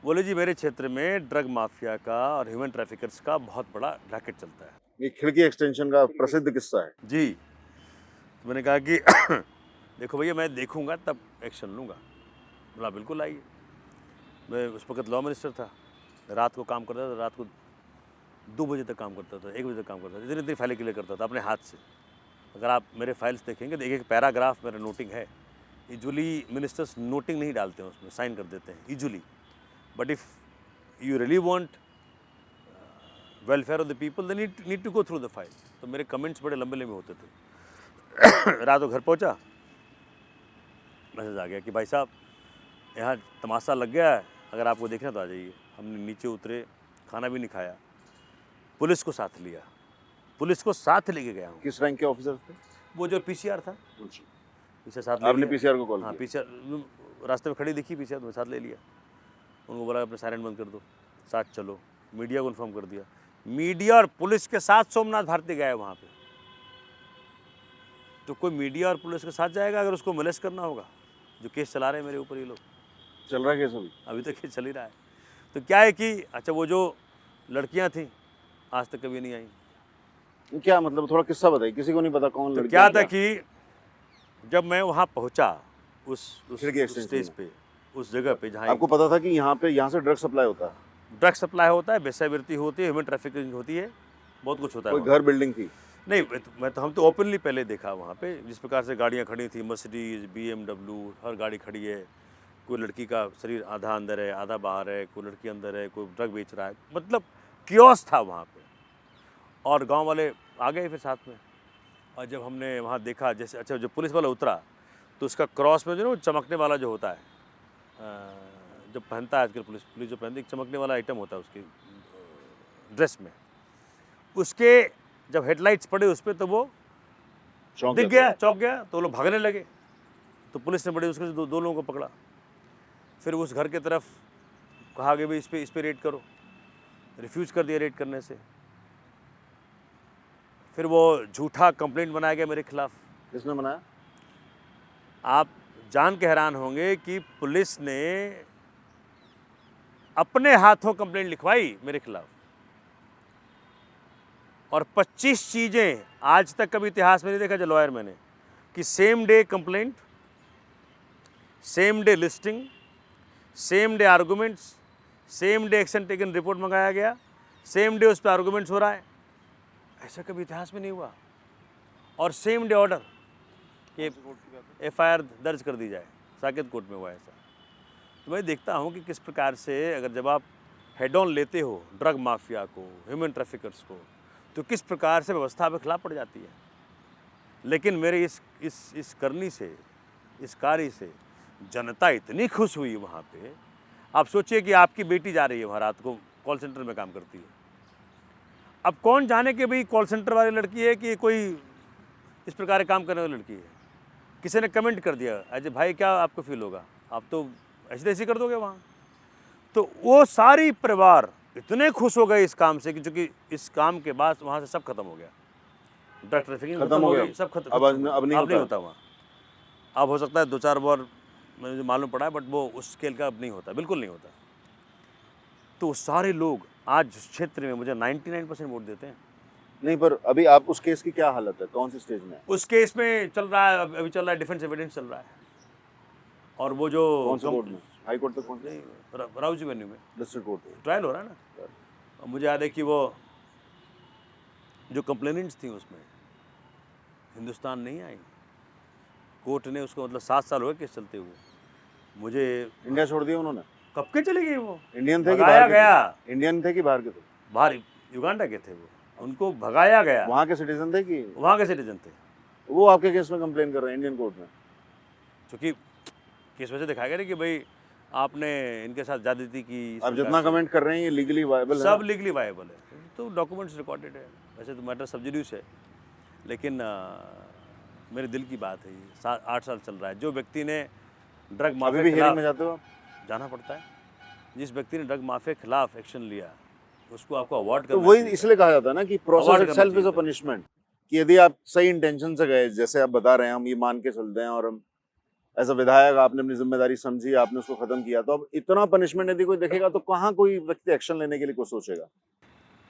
बोले जी मेरे क्षेत्र में ड्रग माफिया का और ह्यूमन ट्रैफिकर्स का बहुत बड़ा रैकेट चलता है। ये खिड़की एक्सटेंशन का प्रसिद्ध किस्सा है जी। तो मैंने कहा कि देखो भैया मैं देखूंगा तब एक्शन लूँगा। बोला बिल्कुल आइए। मैं उस वक्त लॉ मिनिस्टर था, रात को काम करता था, रात को 2 बजे तक काम करता था, 1 बजे तक काम करता था, इतनी इतनी फाइलें क्लियर करता था अपने हाथ से। अगर आप मेरे फाइल्स देखेंगे तो एक एक पैराग्राफ मेरा नोटिंग है। यूजुअली मिनिस्टर्स नोटिंग नहीं डालते हैं, उसमें साइन कर देते हैं usually, but if you really want welfare of the people they need to go through the file. तो मेरे कमेंट्स बड़े लंबे लंबे होते थे। रात को घर पहुंचा, मैसेज आ गया कि भाई साहब यहाँ तमाशा लग गया है, अगर आपको देखना तो आ जाइए। हमने नीचे उतरे, खाना भी नहीं खाया, पुलिस को साथ लिया, पुलिस को साथ लेके गया हूँ। किस रैंक के ऑफिसर थे? वो जो पीसीआर था, पीछे साथ ले आपने लिया। पीसीआर को कॉल हाँ किया? पीसीआर रास्ते में खड़ी दिखी, पीसीआर तो साथ ले लिया। उनको बोला अपने सायरन बंद कर दो, साथ चलो। मीडिया को इन्फॉर्म कर दिया, मीडिया और पुलिस के साथ सोमनाथ भारती गए वहाँ पे। तो कोई मीडिया और पुलिस के साथ जाएगा अगर उसको मोलेस्ट करना होगा? जो केस चला रहे हैं मेरे ऊपर ये लोग, चल रहा है केस अभी तक केस चल ही रहा है। तो क्या है कि अच्छा वो जो लड़कियां थी आज तक कभी नहीं आई। क्या मतलब, थोड़ा किस्सा बताइए, किसी को नहीं पता कौन तो लड़की क्या है था कि जब मैं वहाँ पहुँचा उस खिड़की एक्सटेंशन स्टेज पे, उस जगह पे जहाँ आपको पता था कि यहाँ से ड्रग सप्लाई होता है? ड्रग सप्लाई होता है, वेश्यावृत्ति होती है, ह्यूमन ट्रैफिकिंग होती है, बहुत कुछ होता है कोई वहाँ। घर बिल्डिंग थी? नहीं हम तो ओपनली पहले देखा वहाँ पे, जिस प्रकार से गाड़ियाँ खड़ी थी, मर्सिडीज, BMW, हर गाड़ी खड़ी है। कोई लड़की का शरीर आधा अंदर है, आधा बाहर है, कोई लड़की अंदर है, कोई ड्रग बेच रहा है, मतलब कियोस्क था वहाँ पे। और गांव वाले आ गए फिर साथ में। और जब हमने वहाँ देखा, जैसे अच्छा जब पुलिस वाला उतरा तो उसका क्रॉस में जो ना चमकने वाला जो होता है, जब पहनता है आजकल पुलिस जो पहनती है, एक चमकने वाला आइटम होता है उसकी ड्रेस में, उसके जब हेडलाइट्स पड़े उस पर तो वो दिख गया, चौंक गया। तो लोग भागने लगे, तो पुलिस ने बड़े उसके दो लोगों को पकड़ा। फिर उस घर के तरफ कहा कि भाई इस पे रेड करो, रिफ्यूज़ कर दिया रेड करने से। फिर वो झूठा कंप्लेंट बनाया गया मेरे खिलाफ। किसने बनाया? आप जान के हैरान होंगे कि पुलिस ने अपने हाथों कंप्लेंट लिखवाई मेरे खिलाफ, और 25 चीज़ें आज तक कभी इतिहास में नहीं देखा जो लॉयर मैंने, कि same day complaint, same day listing, same day arguments, same day action taken report मंगाया गया, सेम डे उस पर आर्गूमेंट्स हो रहा है। ऐसा कभी इतिहास में नहीं हुआ। और सेम डे ऑर्डर कि FIR दर्ज कर दी जाए, साकेत कोर्ट में हुआ ऐसा। तो मैं देखता हूँ कि किस प्रकार से अगर जब आप हेड ऑन लेते हो ड्रग माफिया को, ह्यूमन ट्रैफिकर्स को, तो किस प्रकार से व्यवस्था पे खिलाफ पड़ जाती है। लेकिन मेरे इस करनी से, इस कार्य से जनता इतनी खुश हुई वहाँ पे। आप सोचिए कि आपकी बेटी जा रही है वहाँ, रात को कॉल सेंटर में काम करती है। अब कौन जाने कि भाई कॉल सेंटर वाली लड़की है कि कोई इस प्रकार के काम करने वाली लड़की है। किसी ने कमेंट कर दिया, अजय भाई क्या आपको फील होगा, आप तो ऐसे तैसे कर दोगे वहाँ। तो वो सारी परिवार इतने खुश हो गए इस काम से कि चूँकि इस काम के बाद वहाँ से सब खत्म हो गया, ड्रग ट्रैफिकिंग खत्म हो गई, सब खत्म। अब नहीं होता वहाँ। अब हो सकता है 2-4 बार मुझे मालूम पड़ा है, बट वो उस स्केल का अब नहीं होता, बिल्कुल नहीं होता। तो सारे लोग आज क्षेत्र में मुझे 99% वोट देते हैं। नहीं, पर अभी आप उस केस की क्या हालत है, कौन सी स्टेज में है? उस केस में चल रहा है, अभी चल रहा है, डिफेंस एविडेंस चल रहा है। और वो जो कौन से कोर्ट में? हाई कोर्ट तक पहुंचे? राउजी वेन्यू में डिस्ट्रिक्ट कोर्ट ट्रायल हो रहा है ना। और मुझे याद है कि वो जो कंप्लेनेंट्स थी उसमें हिंदुस्तान नहीं आई, कोर्ट ने उसको मतलब 7 साल हो गए केस चलते हुए। मुझे इंडिया छोड़ दिया उन्होंने? कब के चले गए वो, इंडियन थे कि भगाया बाहर के गया। थे? इंडियन थे कि बाहर के थे? बाहर युगांडा के थे वो, उनको भगाया गया। वहाँ के सिटीजन थे कि? वहाँ के सिटीजन थे। वो आपके केस में कंप्लेन कर रहे हैं इंडियन कोर्ट में? क्योंकि केस में से दिखाया गया कि भाई आपने इनके साथ ज्यादती की। आप जितना कमेंट कर रहे हैं ये लीगली वायबल है? सब लीगली वायबल है, तो डॉक्यूमेंट्स रिकॉर्डेड है। वैसे तो मैटर सब जुडिस है, लेकिन मेरे दिल की बात है। ये 8 साल चल रहा है। जो व्यक्ति ने ड्रग अभी माफिया भी के हियरिंग में खिलाफ जाते हो आप? जाना पड़ता है, जिस व्यक्ति ने ड्रग माफिया के खिलाफ एक्शन लिया उसको आपको अवार्ड तो करना वही चाहिए। इसलिए कहा जाता है ना कि Award प्रोसेस करना इटसेल्फ इज अ चाहिए। पनिशमेंट, कि यदि आप सही इंटेंशन से गए, जैसे आप बता रहे हैं, हम ये मान के चलते हैं और हम एज अ विधायक आपने अपनी जिम्मेदारी समझी, आपने उसको खत्म किया, तो अब इतना पनिशमेंट यदि कोई देखेगा तो कहाँ कोई व्यक्ति एक्शन लेने के लिए कुछ सोचेगा?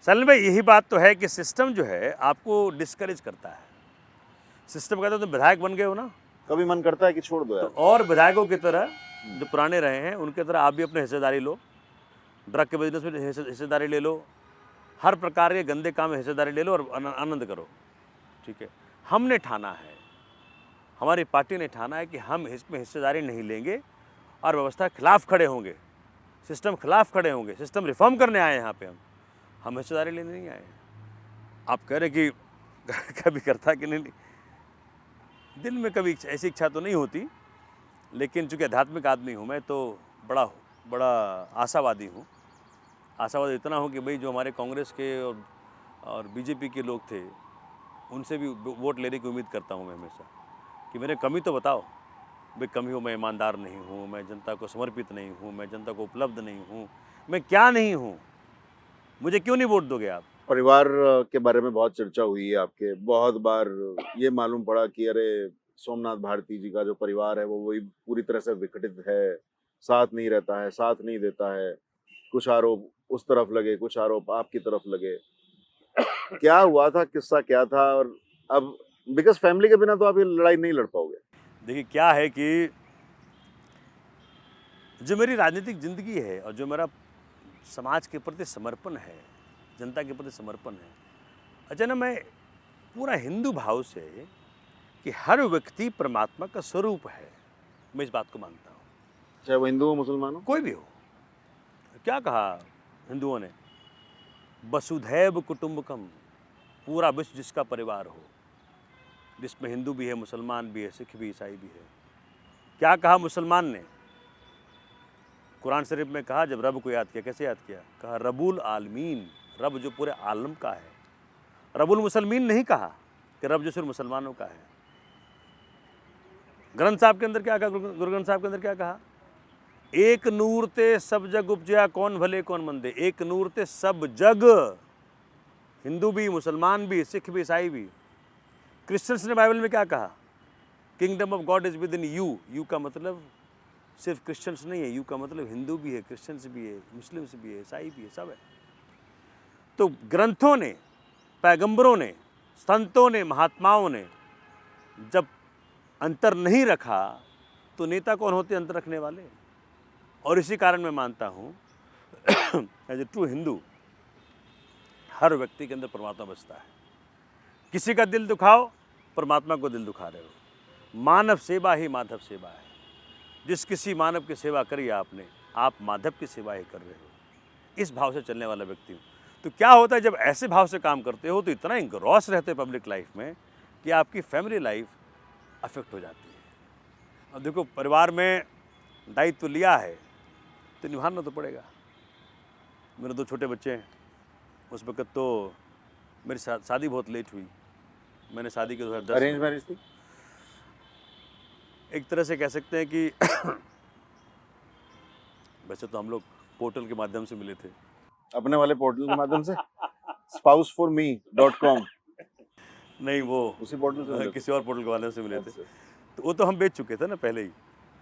सलीम भाई, यही बात तो है कि सिस्टम जो है आपको डिस्करेज करता है। सिस्टम कहता है तुम विधायक बन गए हो ना, कभी मन करता है कि छोड़ दो तो यार? और विधायकों की तरह जो पुराने रहे हैं उनके तरह आप भी अपने हिस्सेदारी लो, ड्रग के बिजनेस में हिस्सेदारी ले लो, हर प्रकार के गंदे काम में हिस्सेदारी ले लो और आनंद करो। ठीक है, हमने ठाना है, हमारी पार्टी ने ठाना है कि हम इसमें हिस्सेदारी नहीं लेंगे और व्यवस्था के खिलाफ खड़े होंगे, सिस्टम खिलाफ खड़े होंगे। सिस्टम रिफॉर्म करने आए हैं यहाँ पे, हम हिस्सेदारी लेने नहीं आए हैं। आप कह रहे कि कभी करता कि नहीं, दिल में कभी ऐसी इच्छा तो नहीं होती, लेकिन चूँकि आध्यात्मिक आदमी हूँ मैं, तो बड़ा आशावादी हूँ। आशावादी इतना हूँ कि भाई जो हमारे कांग्रेस के और बीजेपी के लोग थे उनसे भी वोट लेने की उम्मीद करता हूँ मैं हमेशा, कि मेरे कमी तो बताओ भाई, कमी हो, मैं ईमानदार नहीं हूँ, मैं जनता को समर्पित नहीं हूँ, मैं जनता को उपलब्ध नहीं हूँ, मैं क्या नहीं हूँ, मुझे क्यों नहीं वोट दोगे आप? परिवार के बारे में बहुत चर्चा हुई है आपके, बहुत बार ये मालूम पड़ा कि अरे सोमनाथ भारती जी का जो परिवार है वो वही पूरी तरह से विघटित है, साथ नहीं रहता है, साथ नहीं देता है। कुछ आरोप उस तरफ लगे, कुछ आरोप आपकी तरफ लगे। क्या हुआ था, किस्सा क्या था? और अब बिकॉज फैमिली के बिना तो आप ये लड़ाई नहीं लड़ पाओगे। देखिए क्या है कि जो मेरी राजनीतिक जिंदगी है और जो मेरा समाज के प्रति समर्पण है, जनता के प्रति समर्पण है, अच्छा ना, मैं पूरा हिंदू भाव से कि हर व्यक्ति परमात्मा का स्वरूप है, मैं इस बात को मानता हूँ, चाहे वो हिंदू हो, मुसलमान हो, कोई भी हो। क्या कहा हिंदुओं ने? वसुधैव कुटुंबकम, पूरा विश्व जिसका परिवार हो, जिसमें हिंदू भी है, मुसलमान भी है, सिख भी, ईसाई भी है। क्या कहा मुसलमान ने? कुरान शरीफ में कहा, जब रब को याद किया, कैसे याद किया? कहा रबुल आलमीन, रब जो पूरे आलम का है। रबुल मुसलमीन नहीं कहा कि रब जो सिर्फ मुसलमानों का है। ग्रंथ साहब के अंदर क्या कहा? गुरु ग्रंथ साहब के अंदर क्या कहा? एक नूर ते सब जग उपजया, कौन भले कौन मंदे। एक नूर ते सब जग, हिंदू भी, मुसलमान भी, सिख भी, ईसाई भी। क्रिश्चियंस ने बाइबल में क्या कहा? Kingdom of God is with in you. You का मतलब सिर्फ क्रिश्चियंस नहीं है, यू का मतलब हिंदू भी है, क्रिश्चियंस भी है, मुस्लिम्स भी है, ईसाई भी है, सब है। तो ग्रंथों ने, पैगंबरों ने, संतों ने, महात्माओं ने जब अंतर नहीं रखा तो नेता कौन होते अंतर रखने वाले? और इसी कारण मैं मानता हूँ एज ए ट्रू हिंदू, हर व्यक्ति के अंदर परमात्मा बसता है। किसी का दिल दुखाओ, परमात्मा को दिल दुखा रहे हो। मानव सेवा ही माधव सेवा है। जिस किसी मानव की सेवा करी आपने, आप माधव की सेवा ही कर रहे हो। इस भाव से चलने वाला व्यक्ति हूँ। तो क्या होता है जब ऐसे भाव से काम करते हो तो इतना इंग्रॉस रहते हो पब्लिक लाइफ में कि आपकी फैमिली लाइफ अफेक्ट हो जाती है। अब देखो, परिवार में दायित्व लिया है तो निभाना तो पड़ेगा। मेरे 2 छोटे बच्चे हैं, उस वक्त तो मेरी शादी बहुत लेट हुई। मैंने शादी के 2010 अरेंज मैरिज थी? एक तरह से कह सकते हैं कि वैसे तो हम लोग पोर्टल के माध्यम से मिले थे। अपने वाले पोर्टल के माध्यम से? spouseforme.com? नहीं, वो उसी पोर्टल से मिले थे? किसी और पोर्टल के माध्यम से मिले थे। अच्छा। तो वो तो हम बेच चुके थे ना पहले ही।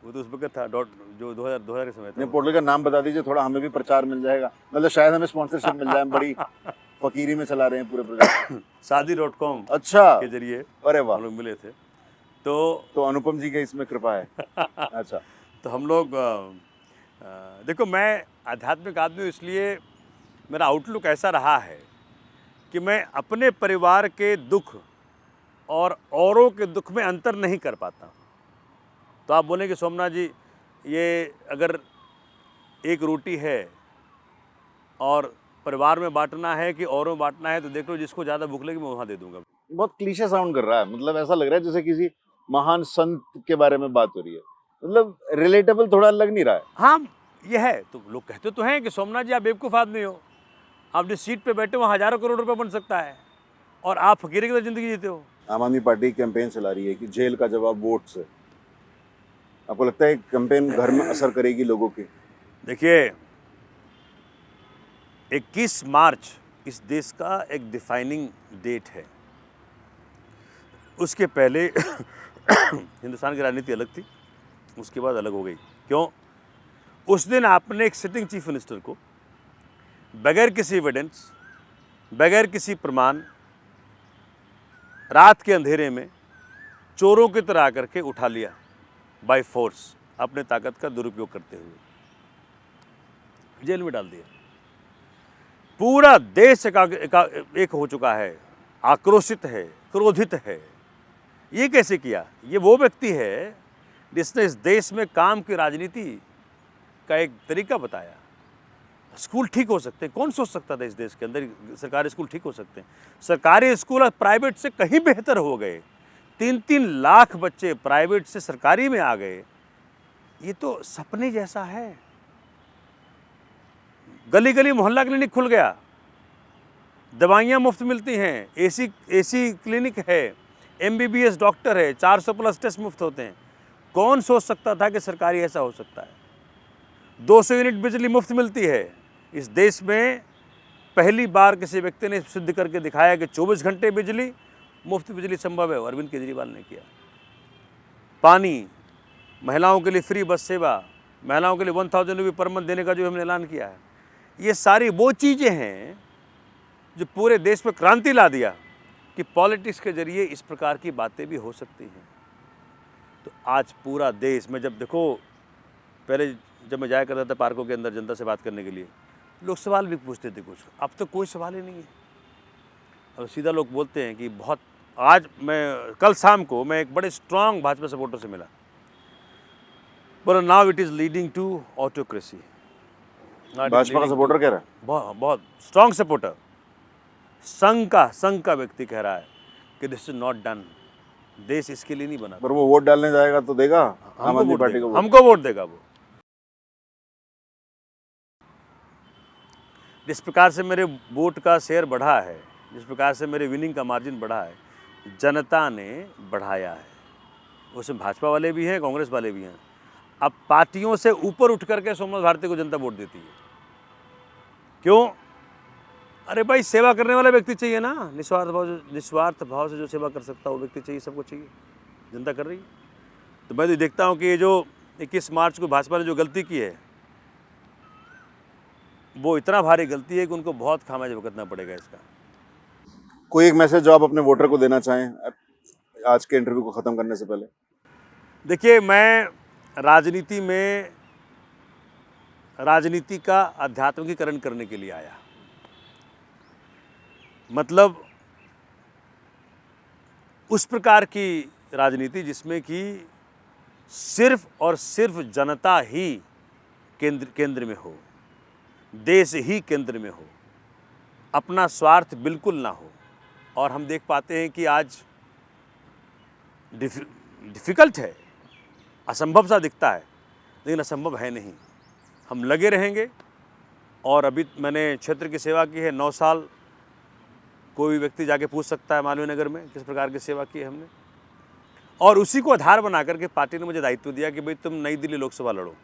वो तो उस वक्त था जो 2000 के समय था। नहीं, पोर्टल का नाम बता दीजिए, थोड़ा हमें भी प्रचार मिल जाएगा, मतलब शायद हमें स्पॉन्सरशिप मिल जाए। हम बड़ी फकीरी में चला रहे हैं पूरे प्रोजेक्ट। शादी.com अच्छा, के जरिए अरे वाह, हम लोग मिले थे। तो अनुपम जी की इसमें कृपा है। अच्छा, तो हम लोग देखो, मैं आध्यात्मिक आदमी हूँ, इसलिए मेरा आउटलुक ऐसा रहा है कि मैं अपने परिवार के दुख और औरों के दुख में अंतर नहीं कर पाता। तो आप बोलें कि सोमनाथ जी, ये अगर एक रोटी है और परिवार में बांटना है कि औरों में बांटना है, तो देख लो जिसको ज़्यादा भूख लगी मैं वहाँ दे दूंगा। बहुत क्लीशे साउंड कर रहा है, मतलब ऐसा लग रहा है जैसे किसी महान संत के बारे में बात हो रही है, मतलब रिलेटेबल थोड़ा लग नहीं रहा है। हाँ, ये है। तो लोग कहते तो हैं कि सोमनाथ जी आप बेवकूफ़ आदमी हो, आप जिस सीट पे बैठे हो वहाँ हज़ारों करोड़ रुपए बन सकता है और आप फकीरी की तरह ज़िंदगी जीते हो। आम आदमी पार्टी कैंपेन चला रही है कि जेल का जवाब वोट से। आपको लगता है कैंपेन घर में असर करेगी लोगों के? देखिए, 21 मार्च इस देश का एक डिफाइनिंग डेट है। उसके पहले हिंदुस्तान की राजनीति अलग थी, उसके बाद अलग हो गई। क्यों? उस दिन आपने एक सिटिंग चीफ मिनिस्टर को बगैर किसी एविडेंस, बगैर किसी प्रमाण, रात के अंधेरे में चोरों की तरह आकर के उठा लिया बाय फोर्स, अपने ताकत का दुरुपयोग करते हुए जेल में डाल दिया। पूरा देश एक हो चुका है, आक्रोशित है, क्रोधित है। ये कैसे किया? ये वो व्यक्ति है जिसने इस देश में काम की राजनीति का एक तरीका बताया। स्कूल ठीक हो सकते हैं, कौन सोच सकता था इस देश के अंदर सरकारी स्कूल ठीक हो सकते हैं? सरकारी स्कूल प्राइवेट से कहीं बेहतर हो गए। 3-3 लाख बच्चे प्राइवेट से सरकारी में आ गए। ये तो सपने जैसा है। गली गली मोहल्ला क्लिनिक खुल गया, दवाइयाँ मुफ्त मिलती हैं, एसी क्लिनिक है, MBBS डॉक्टर है, 400 प्लस टेस्ट मुफ्त होते हैं। कौन सोच सकता था कि सरकारी ऐसा हो सकता है? 200 यूनिट बिजली मुफ्त मिलती है। इस देश में पहली बार किसी व्यक्ति ने सिद्ध करके दिखाया कि 24 घंटे बिजली, मुफ्त बिजली संभव है। अरविंद केजरीवाल ने किया। पानी, महिलाओं के लिए फ्री बस सेवा, महिलाओं के लिए 1000 रुपये पर मंथ देने का जो हमने ऐलान किया है, ये सारी वो चीज़ें हैं जो पूरे देश में क्रांति ला दिया कि पॉलिटिक्स के जरिए इस प्रकार की बातें भी हो सकती हैं। तो आज पूरा देश में जब देखो, पहले जब मैं जाया करता था पार्कों के अंदर जनता से बात करने के लिए, लोग सवाल भी पूछते थे कुछ, अब तो कोई सवाल ही नहीं है। और सीधा लोग बोलते हैं कि बहुत। आज मैं कल शाम को मैं एक बड़े स्ट्रांग भाजपा सपोर्टर से मिला, बोला now it is leading to autocracy. Bhajpa का सपोर्टर कह रहा है? बहुत स्ट्रांग सपोर्टर, संघ का व्यक्ति कह रहा है कि दिस इज नॉट डन। देश इसके लिए नहीं बना। पर वो वोट डालने जाएगा तो देगा आम आदमी पार्टी को? हमको वोट देगा वो। जिस प्रकार से मेरे वोट का शेयर बढ़ा है, जिस प्रकार से मेरे विनिंग का मार्जिन बढ़ा है, जनता ने बढ़ाया है। उसमें भाजपा वाले भी हैं, कांग्रेस वाले भी हैं। अब पार्टियों से ऊपर उठ करके सोमनाथ भारती को जनता वोट देती है। क्यों? अरे भाई, सेवा करने वाला व्यक्ति चाहिए ना, निस्वार्थ भाव से जो सेवा कर सकता है वो व्यक्ति चाहिए, सबको चाहिए। जनता कर रही है। तो मैं तो देखता हूँ कि ये जो 21 मार्च को भाजपा ने जो गलती की है, वो इतना भारी गलती है कि उनको बहुत खामियाजा भुगतना पड़ेगा इसका। कोई एक मैसेज जो आप अपने वोटर को देना चाहें आज के इंटरव्यू को ख़त्म करने से पहले? देखिए, मैं राजनीति में राजनीति का आध्यात्मिकीकरण करने के लिए आया। मतलब उस प्रकार की राजनीति जिसमें कि सिर्फ और सिर्फ जनता ही केंद्र में हो, देश ही केंद्र में हो, अपना स्वार्थ बिल्कुल ना हो। और हम देख पाते हैं कि आज डिफ़िकल्ट है, असंभव सा दिखता है, लेकिन असंभव है नहीं। हम लगे रहेंगे। और अभी मैंने क्षेत्र की सेवा की है 9 साल। कोई व्यक्ति जाके पूछ सकता है मालवीय नगर में किस प्रकार की सेवा की है हमने। और उसी को आधार बना करके पार्टी ने मुझे दायित्व दिया कि भाई तुम नई दिल्ली लोकसभा लड़ो।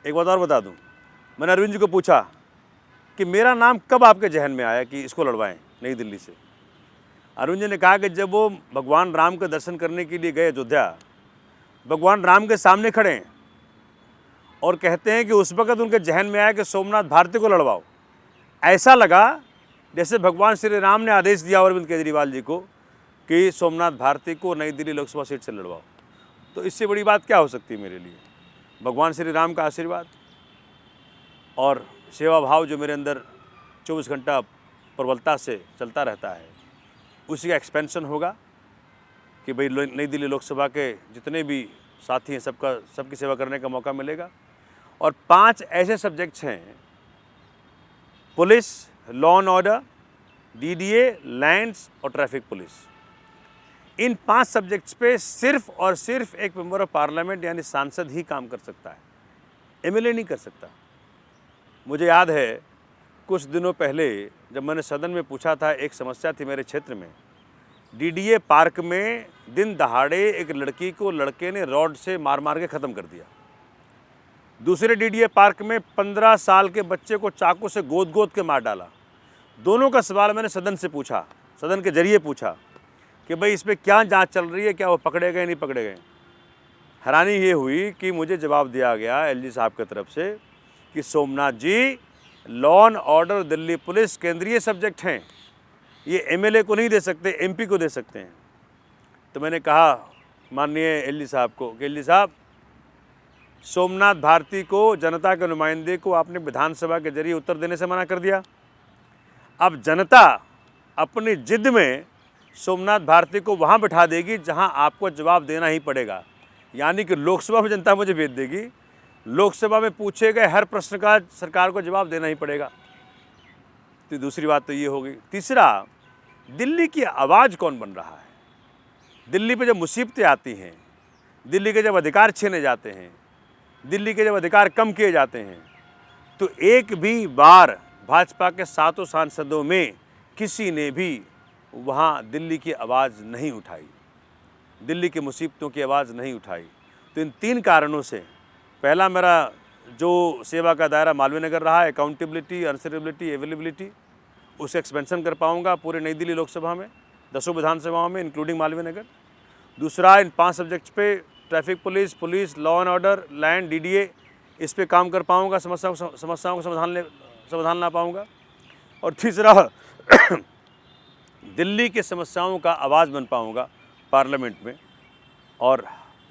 एक बात और बता दूं, मैंने अरविंद जी को पूछा कि मेरा नाम कब आपके जहन में आया कि इसको लड़वाएं नई दिल्ली से। अरविंद जी ने कहा कि जब वो भगवान राम के दर्शन करने के लिए गए अयोध्या, भगवान राम के सामने खड़े हैं और कहते हैं कि उस वक़्त उनके जहन में आया कि सोमनाथ भारती को लड़वाओ। ऐसा लगा जैसे भगवान श्री राम ने आदेश दिया अरविंद केजरीवाल जी को कि सोमनाथ भारती को नई दिल्ली लोकसभा सीट से लड़वाओ। तो इससे बड़ी बात क्या हो सकती है मेरे लिए? भगवान श्री राम का आशीर्वाद और सेवा भाव जो मेरे अंदर 24 घंटा प्रबलता से चलता रहता है, उसी का एक्सपेंशन होगा कि भाई नई दिल्ली लोकसभा के जितने भी साथी हैं सबकी सेवा करने का मौका मिलेगा। और 5 ऐसे सब्जेक्ट्स हैं, police, law and order, DDA, lands और ट्रैफिक पुलिस। इन 5 सब्जेक्ट्स पे सिर्फ और सिर्फ एक मेंबर ऑफ पार्लियामेंट यानी सांसद ही काम कर सकता है, एमएलए नहीं कर सकता। मुझे याद है कुछ दिनों पहले जब मैंने सदन में पूछा था, एक समस्या थी मेरे क्षेत्र में, डीडीए पार्क में दिन दहाड़े एक लड़की को लड़के ने रॉड से मार मार के ख़त्म कर दिया। दूसरे डीडीए पार्क में 15 साल के बच्चे को चाकू से गोद गोद के मार डाला। दोनों का सवाल मैंने सदन से पूछा, सदन के जरिए पूछा कि भाई इस पर क्या जांच चल रही है, क्या वो पकड़े गए नहीं पकड़े गए। हैरानी ये हुई कि मुझे जवाब दिया गया एलजी साहब की तरफ से कि Somnath ji, law and order Delhi police केंद्रीय सब्जेक्ट हैं, ये एमएलए को नहीं दे सकते, एमपी को दे सकते हैं। तो मैंने कहा माननीय एलजी साहब को कि एलजी साहब, सोमनाथ भारती को, जनता के नुमाइंदे को आपने विधानसभा के जरिए उत्तर देने से मना कर दिया। अब जनता अपनी जिद में सोमनाथ भारती को वहाँ बिठा देगी जहाँ आपको जवाब देना ही पड़ेगा, यानी कि लोकसभा में जनता मुझे भेज देगी, लोकसभा में पूछे गए हर प्रश्न का सरकार को जवाब देना ही पड़ेगा। तो दूसरी बात तो ये हो गई। तीसरा, दिल्ली की आवाज़ कौन बन रहा है? दिल्ली पे जब मुसीबतें आती हैं, दिल्ली के जब अधिकार छीने जाते हैं, दिल्ली के जब अधिकार कम किए जाते हैं, तो एक भी बार भाजपा के 7 सांसदों में किसी ने भी वहाँ दिल्ली की आवाज़ नहीं उठाई, दिल्ली की मुसीबतों की आवाज़ नहीं उठाई। तो इन 3 कारणों से, पहला मेरा जो सेवा का दायरा मालवीय नगर रहा है, अकाउंटेबिलिटी, आंसरेबिलिटी, अवेलेबिलिटी, उसे एक्सपेंशन कर पाऊँगा पूरे नई दिल्ली लोकसभा में, 10 विधानसभाओं में इंक्लूडिंग मालवीय नगर। दूसरा, इन 5 सब्जेक्ट्स पे traffic police, police, law and order, land, DDA, इस पे काम कर पाऊँगा, समस्याओं को समाधान ला पाऊँगा। और तीसरा, दिल्ली की समस्याओं का आवाज़ बन पाऊँगा पार्लियामेंट में। और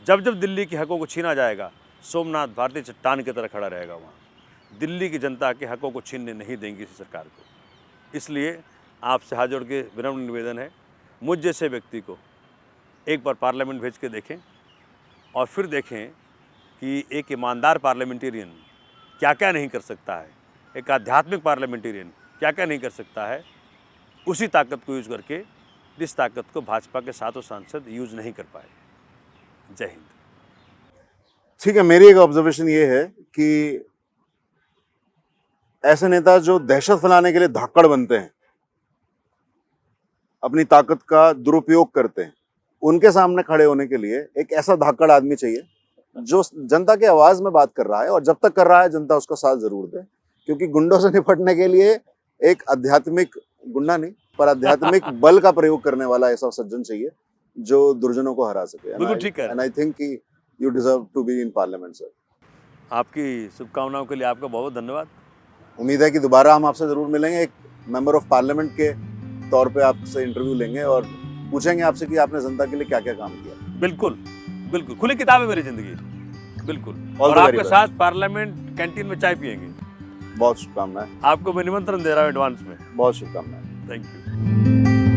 जब जब दिल्ली के हकों को छीना जाएगा, सोमनाथ भारती चट्टान की तरह खड़ा रहेगा वहाँ। दिल्ली की जनता के हकों को छीनने नहीं देंगी इस सरकार को। इसलिए आपसे हाथ जोड़ के विनम्र निवेदन है, मुझ जैसे व्यक्ति को एक बार पार्लियामेंट भेज के देखें और फिर देखें कि एक ईमानदार पार्लियामेंटेरियन क्या क्या नहीं कर सकता है, एक आध्यात्मिक पार्लियामेंटेरियन क्या क्या नहीं कर सकता है, उसी ताकत को यूज़ करके जिस ताकत को भाजपा के 7 सांसद यूज़ नहीं कर पाए। जय हिंद। ठीक है, मेरी एक ऑब्जर्वेशन ये है कि ऐसे नेता जो दहशत फैलाने के लिए धाकड़ बनते हैं, अपनी ताकत का दुरुपयोग करते हैं, उनके सामने खड़े होने के लिए एक ऐसा धाकड़ आदमी चाहिए जो जनता की आवाज में बात कर रहा है, और जब तक कर रहा है जनता उसका साथ जरूर दे। क्योंकि गुंडों से निपटने के लिए एक आध्यात्मिक, गुंडा नहीं पर आध्यात्मिक बल का प्रयोग करने वाला ऐसा सज्जन चाहिए जो दुर्जनों को हरा सके। बिल्कुल ठीक है। एंड आई थिंक कि you deserve to be in parliament sir. आपकी शुभकामनाओं के लिए आपका बहुत धन्यवाद। उम्मीद है कि दोबारा हम आपसे जरूर मिलेंगे, एक मेंबर ऑफ पार्लियामेंट के तौर पे आपसे इंटरव्यू लेंगे और पूछेंगे आपसे कि आपने जनता के लिए क्या क्या काम किया। बिल्कुल बिल्कुल, खुली किताब है मेरी जिंदगी, बिल्कुल। All और the very आपके best. साथ पार्लियामेंट कैंटीन में चाय पियेंगे। बहुत शुभकामनाएं। आपको मैं निमंत्रण दे रहा हूँ एडवांस में। बहुत शुभकामनाएं। Thank you.